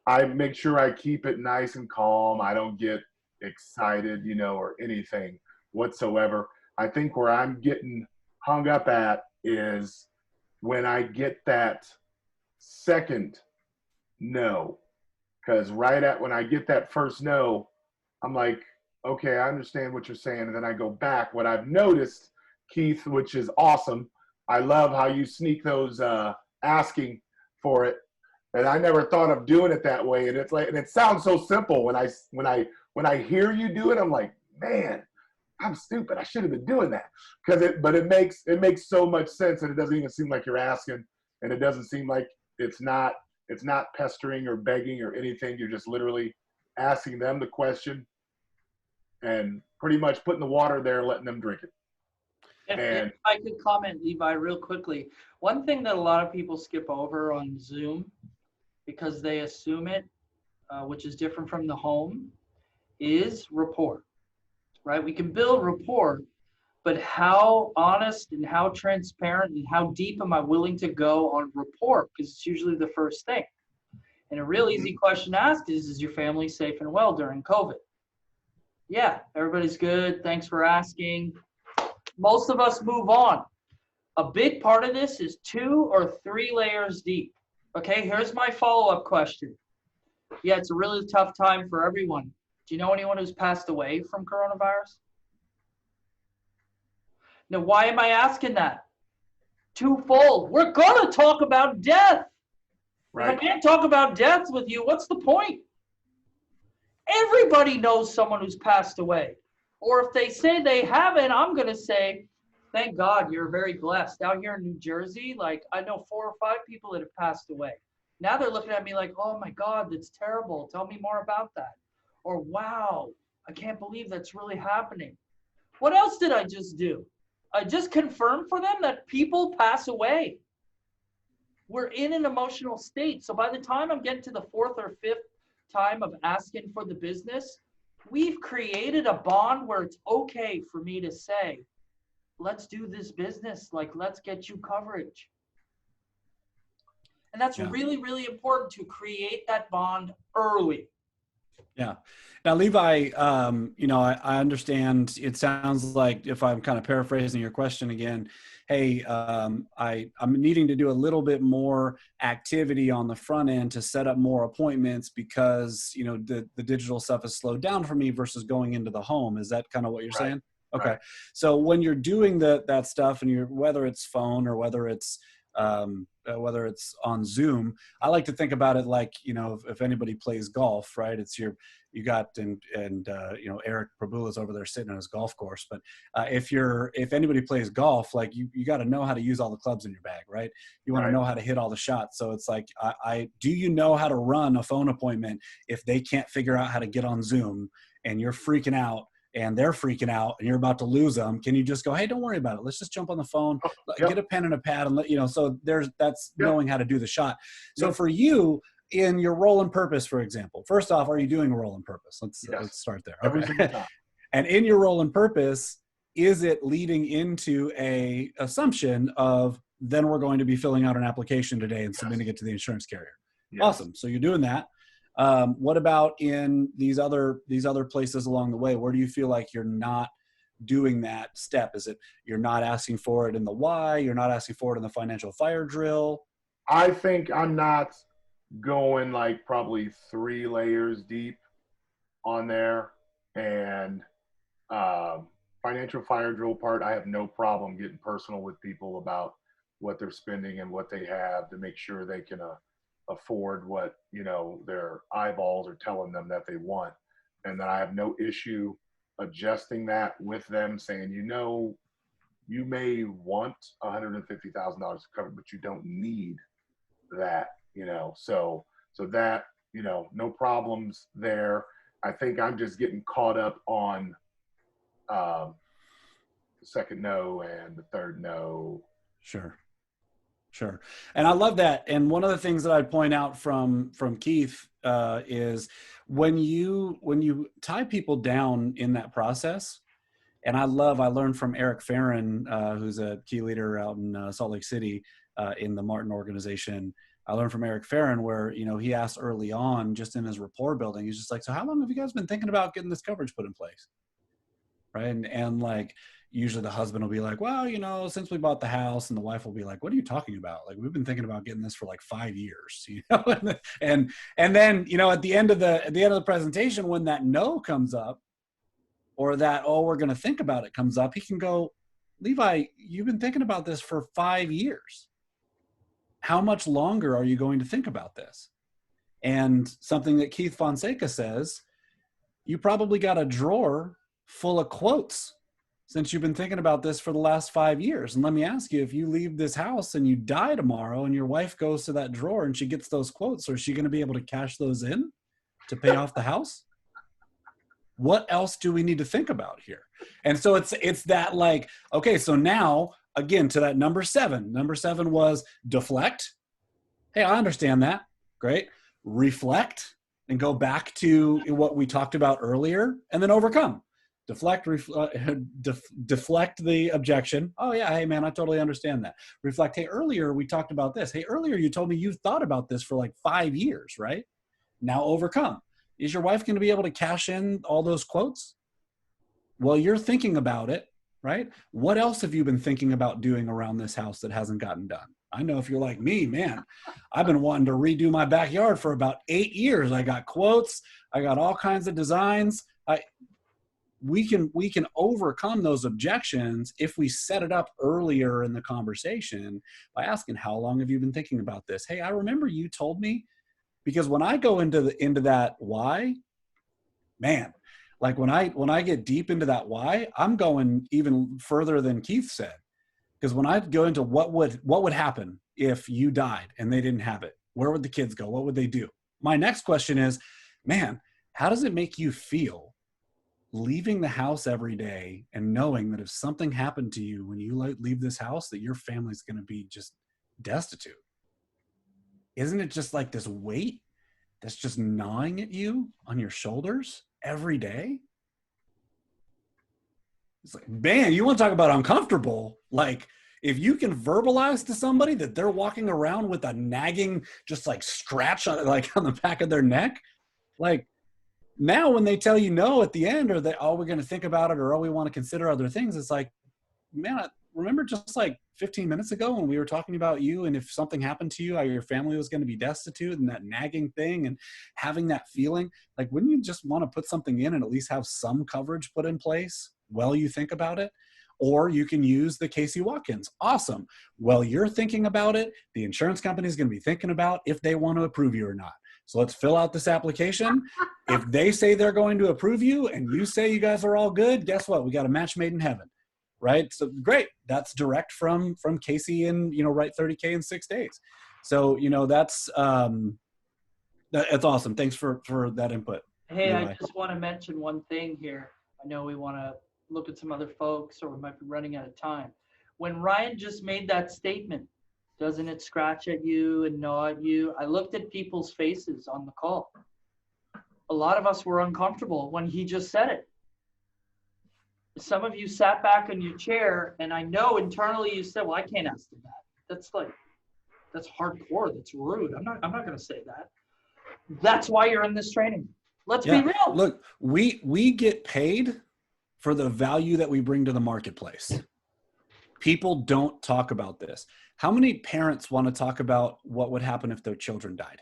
I make sure I keep it nice and calm. I don't get excited, or anything whatsoever. I think where I'm getting hung up at is when I get that second no. Because when I get that first no, I'm like, okay, I understand what you're saying. And then I go back. What I've noticed, Keith, which is awesome, I love how you sneak those asking for it. And I never thought of doing it that way. And it's like, and it sounds so simple when I hear you do it. I'm like, man, I'm stupid. I should have been doing that. But it makes so much sense, and it doesn't even seem like you're asking, and it doesn't seem like it's not pestering or begging or anything. You're just literally asking them the question and pretty much putting the water there and letting them drink it. If I could comment, Levi, real quickly, one thing that a lot of people skip over on Zoom because they assume it, which is different from the home, is rapport, right? We can build rapport, but how honest and how transparent and how deep am I willing to go on rapport? Because it's usually the first thing. And a real easy question to ask is your family safe and well during COVID? Yeah, everybody's good. Thanks for asking. Most of us move on. A big part of this is 2 or 3 layers deep. Okay, here's my follow-up question. Yeah, it's a really tough time for everyone. Do you know anyone who's passed away from coronavirus? Now, why am I asking that? Twofold. We're going to talk about death. Right. If I can't talk about death with you, what's the point? Everybody knows someone who's passed away. Or if they say they haven't, I'm going to say, thank God you're very blessed. Out here in New Jersey, like I know 4 or 5 people that have passed away. Now they're looking at me like, oh my God, that's terrible. Tell me more about that. Or wow, I can't believe that's really happening. What else did I just do? I just confirmed for them that people pass away. We're in an emotional state. So by the time I'm getting to the 4th or 5th time of asking for the business, we've created a bond where it's okay for me to say, let's do this business. Like, let's get you coverage. And that's really, really important to create that bond early. Yeah. Now, Levi, you know, I understand it sounds like, if I'm kind of paraphrasing your question again, hey, I'm needing to do a little bit more activity on the front end to set up more appointments because, you know, the digital stuff has slowed down for me versus going into the home. Is that kind of what you're saying? Okay. Right. So when you're doing that stuff and whether it's phone or whether it's on Zoom, I like to think about it like, you know, if anybody plays golf, right? It's you got, you know, Eric Prabula's over there sitting on his golf course. But if anybody plays golf, like you got to know how to use all the clubs in your bag, right? You want to know how to hit all the shots. So it's like, do you know how to run a phone appointment if they can't figure out how to get on Zoom and you're freaking out? And they're freaking out and you're about to lose them? Can you just go, hey, don't worry about it. Let's just jump on the phone, get a pen and a pad and you know, so that's knowing how to do the shot. So for you in your role and purpose, for example, first off, are you doing a role and purpose? Let's start there. Every single time. And in your role and purpose, is it leading into a assumption of then we're going to be filling out an application today and submitting it to the insurance carrier? Awesome. So you're doing that. What about in these other places along the way? Where do you feel like you're not doing that step? Is it you're not asking for it in the why? You're not asking for it in the financial fire drill? I think I'm not going like probably 3 layers deep on there. And financial fire drill part, I have no problem getting personal with people about what they're spending and what they have to make sure they can afford what, you know, their eyeballs are telling them that they want. And then I have no issue adjusting that with them, saying, you know, you may want $150,000 to cover, but you don't need that, you know. So that, you know, no problems there. I think I'm just getting caught up on the second no and the third no. Sure. And I love that. And one of the things that I'd point out from Keith is when you tie people down in that process, and I learned from Eric Farron, who's a key leader out in Salt Lake City in the Martin organization. I learned from Eric Farron where, you know, he asked early on just in his rapport building, he's just like, so how long have you guys been thinking about getting this coverage put in place? Right. And like, usually the husband will be like, well, you know, since we bought the house, and the wife will be like, what are you talking about? Like, we've been thinking about getting this for like 5 years, you know? and then, you know, at the end of the presentation, when that no comes up or that, oh, we're going to think about it comes up, he can go, Levi, you've been thinking about this for 5 years. How much longer are you going to think about this? And something that Keith Fonseca says, you probably got a drawer full of quotes since you've been thinking about this for the last 5 years. And let me ask you, if you leave this house and you die tomorrow and your wife goes to that drawer and she gets those quotes, is she going to be able to cash those in to pay off the house? What else do we need to think about here? And so it's that like, okay, so now again to that number 7. Number 7 was deflect. Hey, I understand that. Great. Reflect and go back to what we talked about earlier, and then overcome. Deflect the objection. Oh yeah, hey man, I totally understand that. Reflect, hey, earlier we talked about this. Hey, earlier you told me you've thought about this for like 5 years, right? Now overcome. Is your wife going to be able to cash in all those quotes? Well, you're thinking about it, right? What else have you been thinking about doing around this house that hasn't gotten done? I know if you're like me, man, I've been wanting to redo my backyard for about 8 years. I got quotes. I got all kinds of designs. We can overcome those objections if we set it up earlier in the conversation by asking, how long have you been thinking about this? Hey, I remember you told me. Because when I go into that why, man, like when I get deep into that why, I'm going even further than Keith said. Because when I go into what would happen if you died and they didn't have it, where would the kids go? What would they do? My next question is, man, how does it make you feel leaving the house every day and knowing that if something happened to you when you leave this house, that your family's going to be just destitute? Isn't it just like this weight that's just gnawing at you on your shoulders every day? It's like, man, you want to talk about uncomfortable. Like if you can verbalize to somebody that they're walking around with a nagging, just like scratch on the back of their neck, like now when they tell you no at the end, or that, oh, we're going to think about it, or oh, we want to consider other things. It's like, man, remember just like 15 minutes ago when we were talking about you, and if something happened to you, your family was going to be destitute, and that nagging thing and having that feeling, like, wouldn't you just want to put something in and at least have some coverage put in place while you think about it? Or you can use the Casey Watkins. Awesome. Well, you're thinking about it. The insurance company is going to be thinking about if they want to approve you or not. So let's fill out this application. If they say they're going to approve you and you say you guys are all good, guess what? We got a match made in heaven. Right? So great. That's direct from Casey, and, write 30K in 6 days. So, that's awesome. Thanks for that input. Hey, I just want to mention one thing here. I know we want to look at some other folks, or we might be running out of time. When Ryan just made that statement, doesn't it scratch at you and gnaw at you? I looked at people's faces on the call. A lot of us were uncomfortable when he just said it. Some of you sat back in your chair, and I know internally you said, well, I can't ask them that. That's hardcore. That's rude. I'm not going to say that. That's why you're in this training. Let's be real. Look, we get paid for the value that we bring to the marketplace. People don't talk about this. How many parents want to talk about what would happen if their children died?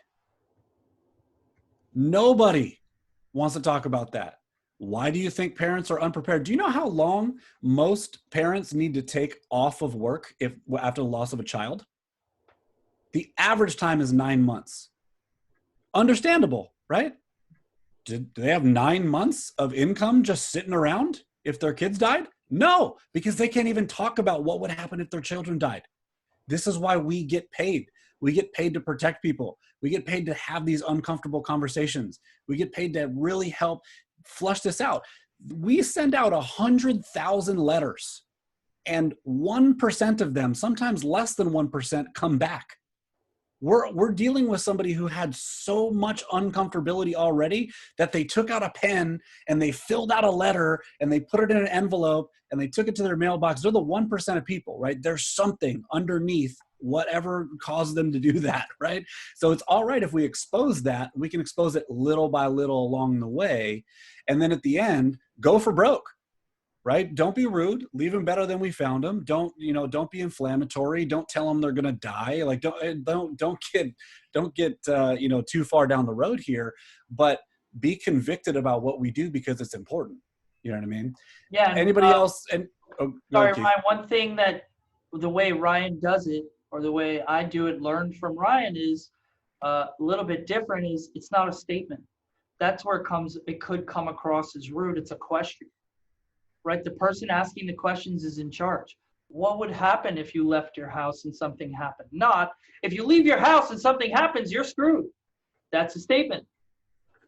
Nobody wants to talk about that. Why do you think parents are unprepared? Do you know how long most parents need to take off of work after the loss of a child? The average time is 9 months. Understandable, right? Do they have 9 months of income just sitting around if their kids died? No, because they can't even talk about what would happen if their children died. This is why we get paid. We get paid to protect people. We get paid to have these uncomfortable conversations. We get paid to really help flush this out. We send out 100,000 letters, and 1% of them, sometimes less than 1%, come back. We're dealing with somebody who had so much uncomfortability already that they took out a pen and they filled out a letter and they put it in an envelope and they took it to their mailbox. They're the 1% of people, right? There's something underneath whatever caused them to do that, right? So it's all right if we expose that. We can expose it little by little along the way. And then at the end, go for broke. Right? Don't be rude. Leave them better than we found them. Don't be inflammatory. Don't tell them they're going to die. Like don't get too far down the road here, but be convicted about what we do because it's important. You know what I mean? Yeah. Anybody else? Sorry, Ryan, one thing that the way Ryan does it, or the way I do it, learned from Ryan, is a little bit different. Is it's not a statement. That's where it could come across as rude. It's a question. Right? The person asking the questions is in charge. What would happen if you left your house and something happened? Not, if you leave your house and something happens, you're screwed. That's a statement.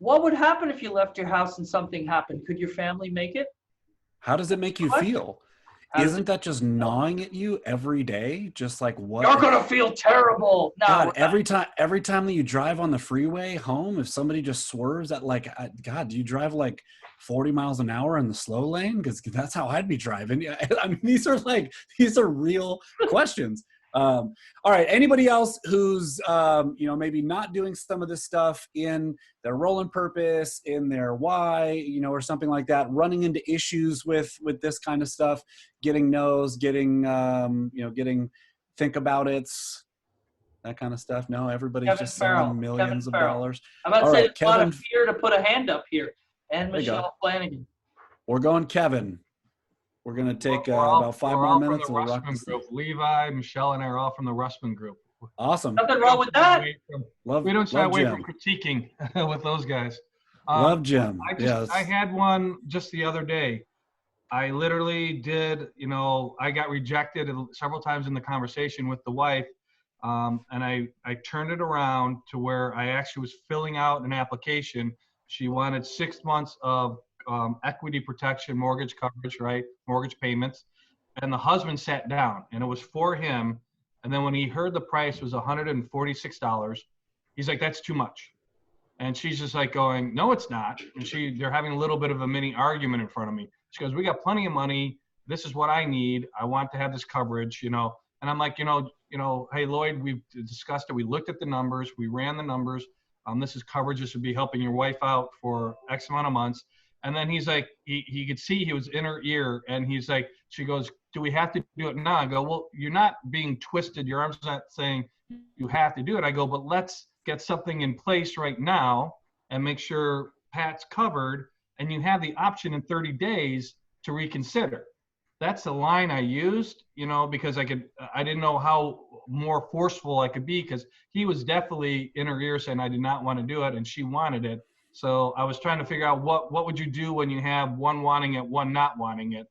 What would happen if you left your house and something happened? Could your family make it? How does it make you feel? Isn't that just gnawing at you every day? Just like what? You're gonna feel terrible. No, God, every time that you drive on the freeway home, if somebody just swerves at like, God, do you drive like 40 miles an hour in the slow lane? Because that's how I'd be driving. I mean, these are real questions. All right. Anybody else who's, maybe not doing some of this stuff in their role and purpose, in their why, or something like that, running into issues with this kind of stuff, getting no's, getting think about it's, that kind of stuff. No, everybody's Kevin just Farrell. selling millions of dollars. I'm about to All say right, there's a lot of Kevin. fear to put a hand up here. And There you go. Michelle Flanagan. We're going Kevin. We're going to take We're all- about 5 we're more all minutes. From And the we'll rock Russman this. group. Levi, Michelle, and I are all from the Russman group. Awesome. Nothing wrong with that. We don't shy away Jim. from critiquing with those guys. Love Jim. I had one just the other day. I literally did, I got rejected several times in the conversation with the wife. And I turned it around to where I actually was filling out an application. She wanted 6 months of equity protection, mortgage coverage, right? Mortgage payments. And the husband sat down, and it was for him. And then when he heard the price was $146, he's like, that's too much. And she's just like going, no, it's not. And they're having a little bit of a mini argument in front of me. She goes, we got plenty of money. This is what I need. I want to have this coverage, And I'm like, hey, Lloyd, we've discussed it. We looked at the numbers. We ran the numbers. This is coverage. This would be helping your wife out for X amount of months. And then he's like, he could see he was in her ear. And he's like, she goes, do we have to do it now? I go, well, you're not being twisted. Your arm's not saying you have to do it. I go, but let's get something in place right now and make sure Pat's covered. And you have the option in 30 days to reconsider. That's the line I used, because I didn't know how more forceful I could be, because he was definitely in her ear saying I did not want to do it and she wanted it. So I was trying to figure out what would you do when you have one wanting it, one not wanting it,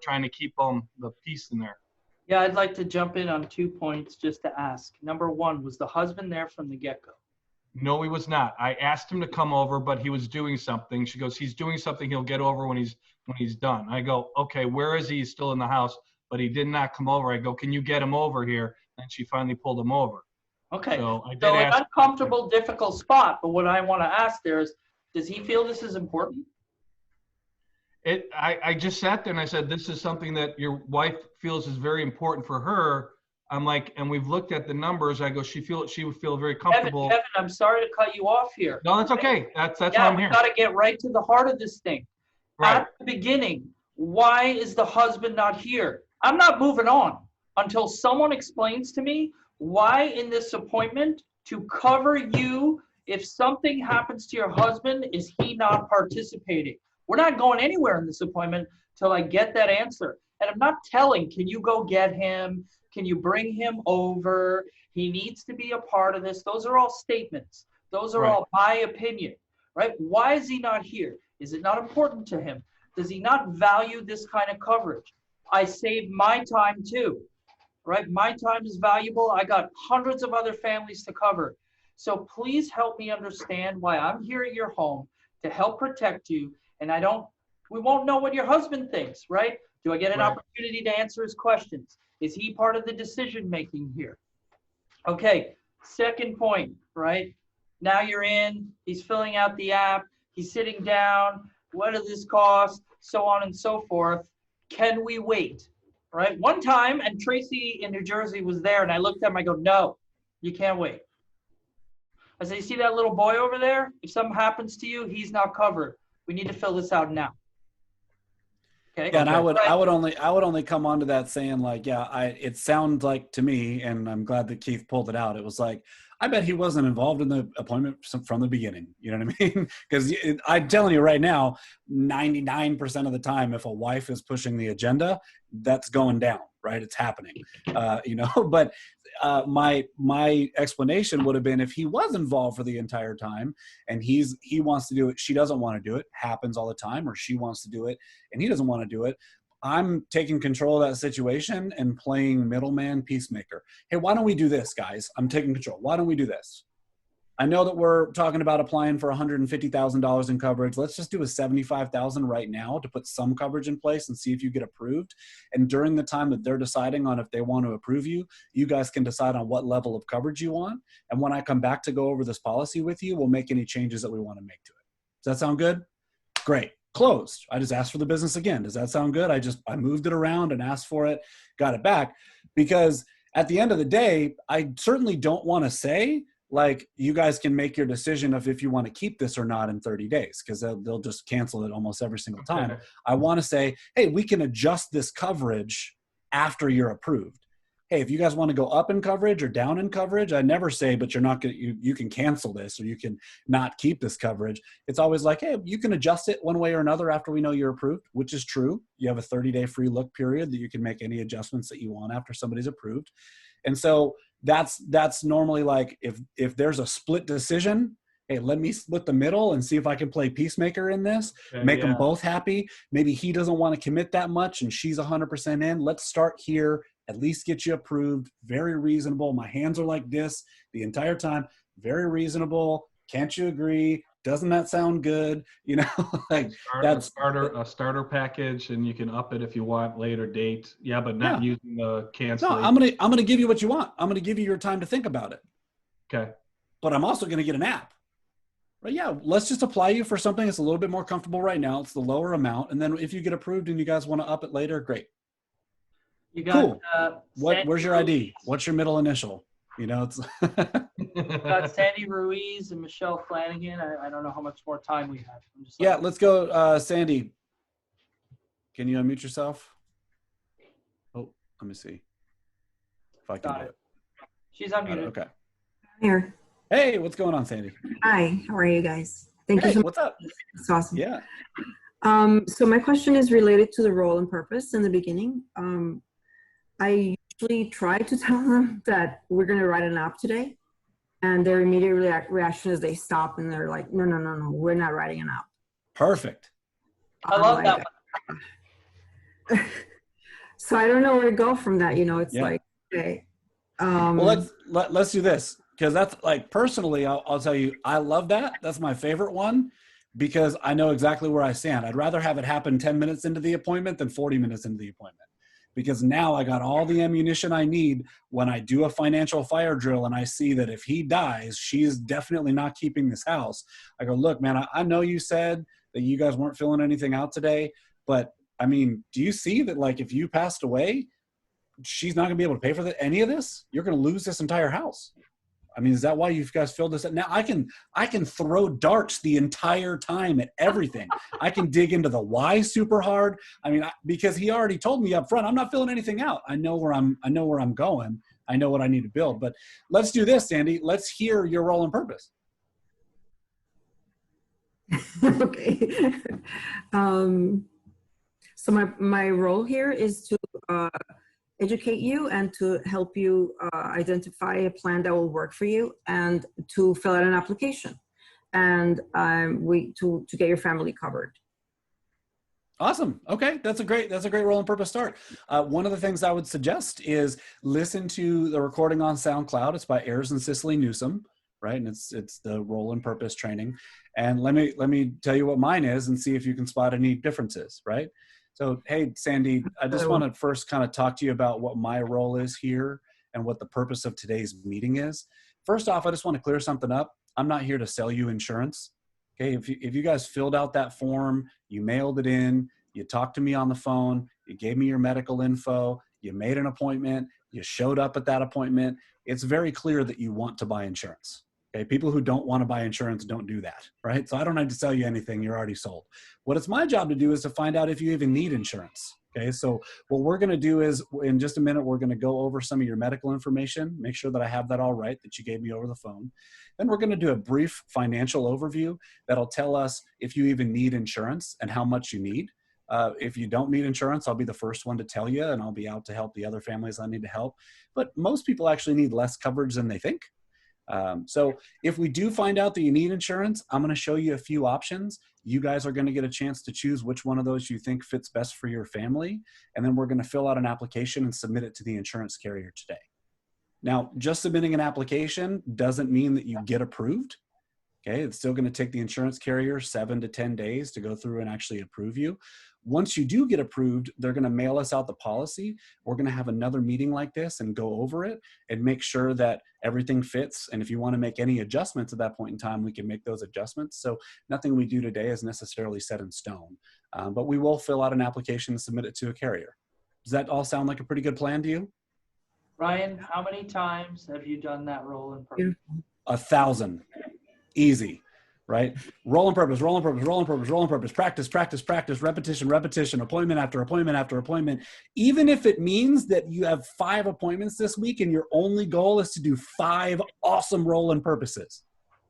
trying to keep the peace in there. Yeah, I'd like to jump in on 2 points just to ask. Number one, was the husband there from the get-go? No, he was not. I asked him to come over, but he was doing something. She goes, he's doing something he'll get over when he's done. I go, okay, where is he? He's still in the house, but he did not come over. I go, can you get him over here? And she finally pulled him over. Okay, so an uncomfortable, difficult spot, but what I want to ask there is, does he feel this is important? I just sat there and I said, this is something that your wife feels is very important for her. I'm like, and we've looked at the numbers. I go, she would feel very comfortable. Kevin, I'm sorry to cut you off here. No, that's okay. That's why I'm here. We got to get right to the heart of this thing. Right. At the beginning, why is the husband not here? I'm not moving on until someone explains to me why in this appointment to cover you if something happens to your husband, is he not participating? We're not going anywhere in this appointment till I get that answer. And I'm not telling, can you go get him? Can you bring him over? He needs to be a part of this. Those are all statements. Those are all my opinion, right? Why is he not here? Is it not important to him? Does he not value this kind of coverage? I save my time too, right? My time is valuable. I got hundreds of other families to cover. So please help me understand why I'm here at your home to help protect you. And we won't know what your husband thinks, right? Do I get an opportunity to answer his questions? Is he part of the decision-making here? Okay, second point, right? Now you're in, he's filling out the app, he's sitting down, what does this cost? So on and so forth. Can we wait, right? One time, and Tracy in New Jersey was there, and I looked at him, I go, no, you can't wait. I said, you see that little boy over there? If something happens to you, he's not covered. We need to fill this out now. Okay. Yeah, and I would only come onto that saying like, it sounds like to me, and I'm glad that Keith pulled it out. It was like, I bet he wasn't involved in the appointment from the beginning. You know what I mean? Because I'm telling you right now, 99% of the time, if a wife is pushing the agenda, that's going down, right? It's happening, but my explanation would have been if he was involved for the entire time and he wants to do it, she doesn't want to do it, happens all the time, or she wants to do it and he doesn't want to do it. I'm taking control of that situation and playing middleman peacemaker. Hey, why don't we do this, guys? I'm taking control. Why don't we do this? I know that we're talking about applying for $150,000 in coverage. Let's just do a $75,000 right now to put some coverage in place and see if you get approved. And during the time that they're deciding on if they want to approve you, you guys can decide on what level of coverage you want. And when I come back to go over this policy with you, we'll make any changes that we want to make to it. Does that sound good? Great. Closed. I just asked for the business again. Does that sound good? I moved it around and asked for it, got it back, because at the end of the day, I certainly don't want to say, like, you guys can make your decision of if you want to keep this or not in 30 days, because they'll just cancel it almost every single time. Okay. I want to say, hey, we can adjust this coverage after you're approved. Hey, if you guys want to go up in coverage or down in coverage, I never say, but you're not going to, you can cancel this or you can not keep this coverage. It's always like, hey, you can adjust it one way or another after we know you're approved, which is true. You have a 30-day free look period that you can make any adjustments that you want after somebody's approved. And so that's normally like, if there's a split decision, hey, let me split the middle and see if I can play peacemaker in this, make them both happy. Maybe he doesn't want to commit that much and she's 100% in. Let's start here, at least get you approved. Very reasonable. My hands are like this the entire time. Very reasonable. Can't you agree? Doesn't that sound good? You know, like that's a starter package, and you can up it if you want later date. Yeah, but not using the cancel. No, I'm gonna give you what you want. I'm gonna give you your time to think about it. Okay. But I'm also gonna get an app. But yeah, let's just apply you for something that's a little bit more comfortable right now. It's the lower amount, and then if you get approved and you guys want to up it later, great. You got cool. Where's your ID? What's your middle initial? You know, it's got Sandy Ruiz and Michelle Flanagan. I don't know how much more time we have. I'm just yeah, let's go. Sandy, can you unmute yourself? Oh, let me see if I can do it. She's unmuted. Okay. Here. Hey, what's going on, Sandy? Hi, how are you guys? Thank you Hey, so much. what's up? It's awesome. Yeah. So my question is related to the role and purpose in the beginning. I usually try to tell them that we're going to write an app today, and their immediate reaction is they stop and they're like, no, we're not writing an app. Perfect. I love that one. So I don't know where to go from that. You know, it's like, okay. Well, let's do this, because that's like, personally, I'll tell you, I love that. That's my favorite one, because I know exactly where I stand. I'd rather have it happen 10 minutes into the appointment than 40 minutes into the appointment. Because now I got all the ammunition I need when I do a financial fire drill and I see that if he dies, she's definitely not keeping this house. I go, look, man, I know you said that you guys weren't filling anything out today, but I mean, do you see that, like, if you passed away, she's not gonna be able to pay for any of this? You're gonna lose this entire house. I mean, is that why you guys filled this up? Now I can throw darts the entire time at everything. I can dig into the why super hard. I mean, because he already told me up front, I'm not filling anything out. I know where I'm going. I know what I need to build. But let's do this, Sandy. Let's hear your role and purpose. Okay. So my role here is to educate you and to help you identify a plan that will work for you, and to fill out an application, and to get your family covered. Awesome. Okay, that's a great role and purpose start. One of the things I would suggest is listen to the recording on SoundCloud. It's by Ayers and Cicely Newsom, right? And it's the role and purpose training. And let me tell you what mine is and see if you can spot any differences, right? So, hey, Sandy, I just want to first kind of talk to you about what my role is here and what the purpose of today's meeting is. First off, I just want to clear something up. I'm not here to sell you insurance. Okay, if you guys filled out that form, you mailed it in, you talked to me on the phone, you gave me your medical info, you made an appointment, you showed up at that appointment, it's very clear that you want to buy insurance. Okay, people who don't want to buy insurance don't do that, right? So I don't have to sell you anything, you're already sold. What it's my job to do is to find out if you even need insurance. Okay, so what we're going to do is, in just a minute, we're going to go over some of your medical information, make sure that I have that all right, that you gave me over the phone. Then we're going to do a brief financial overview that'll tell us if you even need insurance and how much you need. If you don't need insurance, I'll be the first one to tell you, and I'll be out to help the other families I need to help. But most people actually need less coverage than they think. So if we do find out that you need insurance, I'm going to show you a few options. You guys are going to get a chance to choose which one of those you think fits best for your family. And then we're going to fill out an application and submit it to the insurance carrier today. Now, just submitting an application doesn't mean that you get approved. Okay, it's still going to take the insurance carrier 7 to 10 days to go through and actually approve you. Once you do get approved, they're going to mail us out the policy. We're going to have another meeting like this and go over it and make sure that everything fits. And if you want to make any adjustments at that point in time, we can make those adjustments. So nothing we do today is necessarily set in stone, but we will fill out an application and submit it to a carrier. Does that all sound like a pretty good plan to you? Ryan, how many times have you done that role in purpose? 1,000. Easy, right? Role and purpose, role and purpose, role and purpose, role and purpose, practice, practice, practice, repetition, repetition, appointment after appointment after appointment. Even if it means that you have 5 appointments this week and your only goal is to do 5 awesome role and purposes.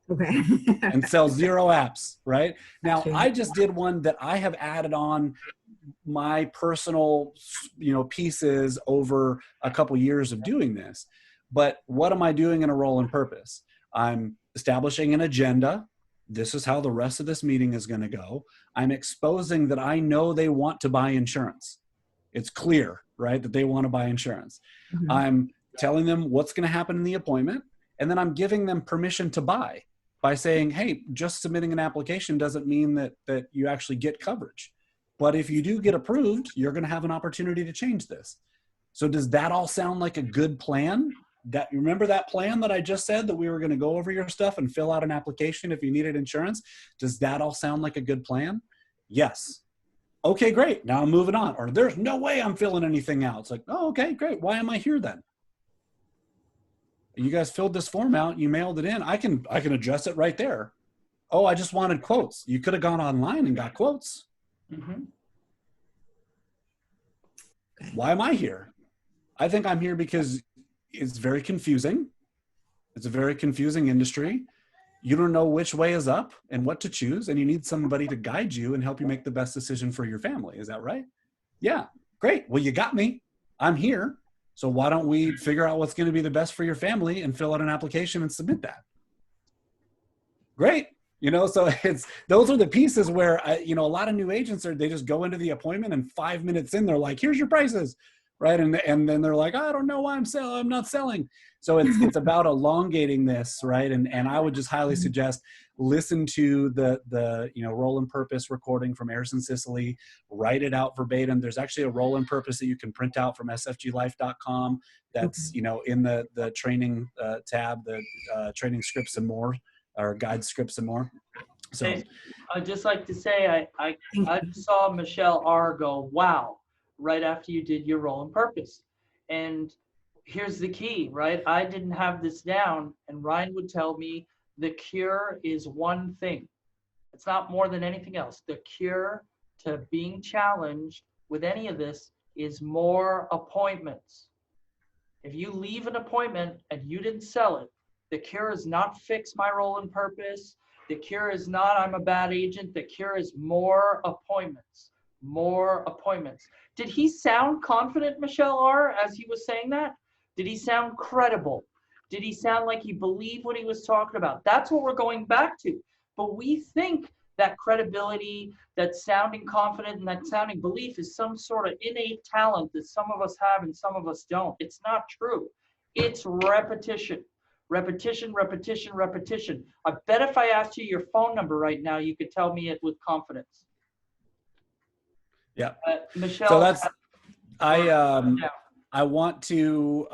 Okay. And sell 0 apps, right? Now, I just did one that I have added on my personal, pieces over a couple years of doing this. But what am I doing in a role and purpose? I'm establishing an agenda. This is how the rest of this meeting is going to go. I'm exposing that I know they want to buy insurance. It's clear, right, that they want to buy insurance. Mm-hmm. I'm telling them what's going to happen in the appointment, and then I'm giving them permission to buy by saying, hey, just submitting an application doesn't mean that you actually get coverage. But if you do get approved, you're going to have an opportunity to change this. So does that all sound like a good plan? That, remember that plan that I just said that we were going to go over your stuff and fill out an application if you needed insurance? Does that all sound like a good plan? Yes. Okay, great. Now I'm moving on. Or there's no way I'm filling anything out. It's like, oh, okay, great. Why am I here then? You guys filled this form out. You mailed it in. I can address it right there. Oh, I just wanted quotes. You could have gone online and got quotes. Mm-hmm. Why am I here? I think I'm here because it's very confusing. It's a very confusing industry. You don't know which way is up and what to choose, and you need somebody to guide you and help you make the best decision for your family. Is that right? Yeah, great. Well, you got me. I'm here. So why don't we figure out what's going to be the best for your family and fill out an application and submit that? Great. So those are the pieces where, a lot of new agents they just go into the appointment and 5 minutes in, they're like, here's your prices. Right. And then they're like, I don't know why I'm not selling. So it's about elongating this. Right. And I would just highly suggest listen to the role and purpose recording from Ayers Sicily, write it out verbatim. There's actually a role and purpose that you can print out from sfglife.com. That's, in the training tab, the training scripts and more, or guide scripts and more. So I'd just like to say, I saw Michelle R go, wow, right after you did your role and purpose. And here's the key, right? I didn't have this down, and Ryan would tell me the cure is one thing. It's not more than anything else. The cure to being challenged with any of this is more appointments. If you leave an appointment and you didn't sell it, the cure is not fix my role and purpose. The cure is not I'm a bad agent. The cure is more appointments. More appointments. Did he sound confident, Michelle R., as he was saying that? Did he sound credible? Did he sound like he believed what he was talking about? That's what we're going back to. But we think that credibility, that sounding confident, and that sounding belief is some sort of innate talent that some of us have and some of us don't. It's not true. It's repetition. Repetition, repetition, repetition. I bet if I asked you your phone number right now, you could tell me it with confidence. Yeah. Michelle. So that's, I want to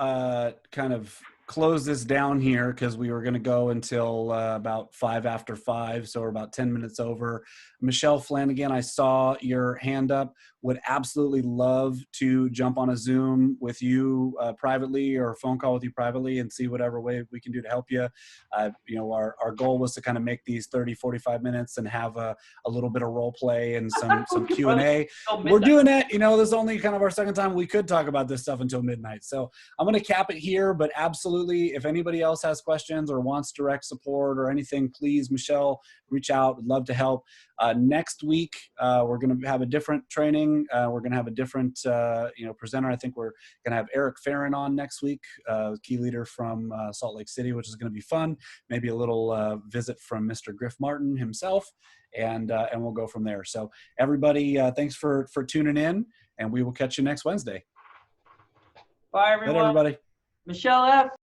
kind of close this down here because we were going to go until about 5 after 5. So we're about 10 minutes over. Michelle Flanagan, I saw your hand up. Would absolutely love to jump on a Zoom with you privately or a phone call with you privately and see whatever way we can do to help you. Our goal was to kind of make these 30, 45 minutes and have a little bit of role play and some Q&A. We're doing it. This is only kind of our second time we could talk about this stuff until midnight. So I'm going to cap it here, but absolutely, if anybody else has questions or wants direct support or anything, please, Michelle, reach out. Would love to help. Next week, we're going to have a different training. We're going to have a different, presenter. I think we're going to have Eric Farron on next week, key leader from Salt Lake City, which is going to be fun. Maybe a little visit from Mr. Griff Martin himself, and we'll go from there. So everybody, thanks for tuning in, and we will catch you next Wednesday. Bye, everyone. Bye, everybody. Michelle F.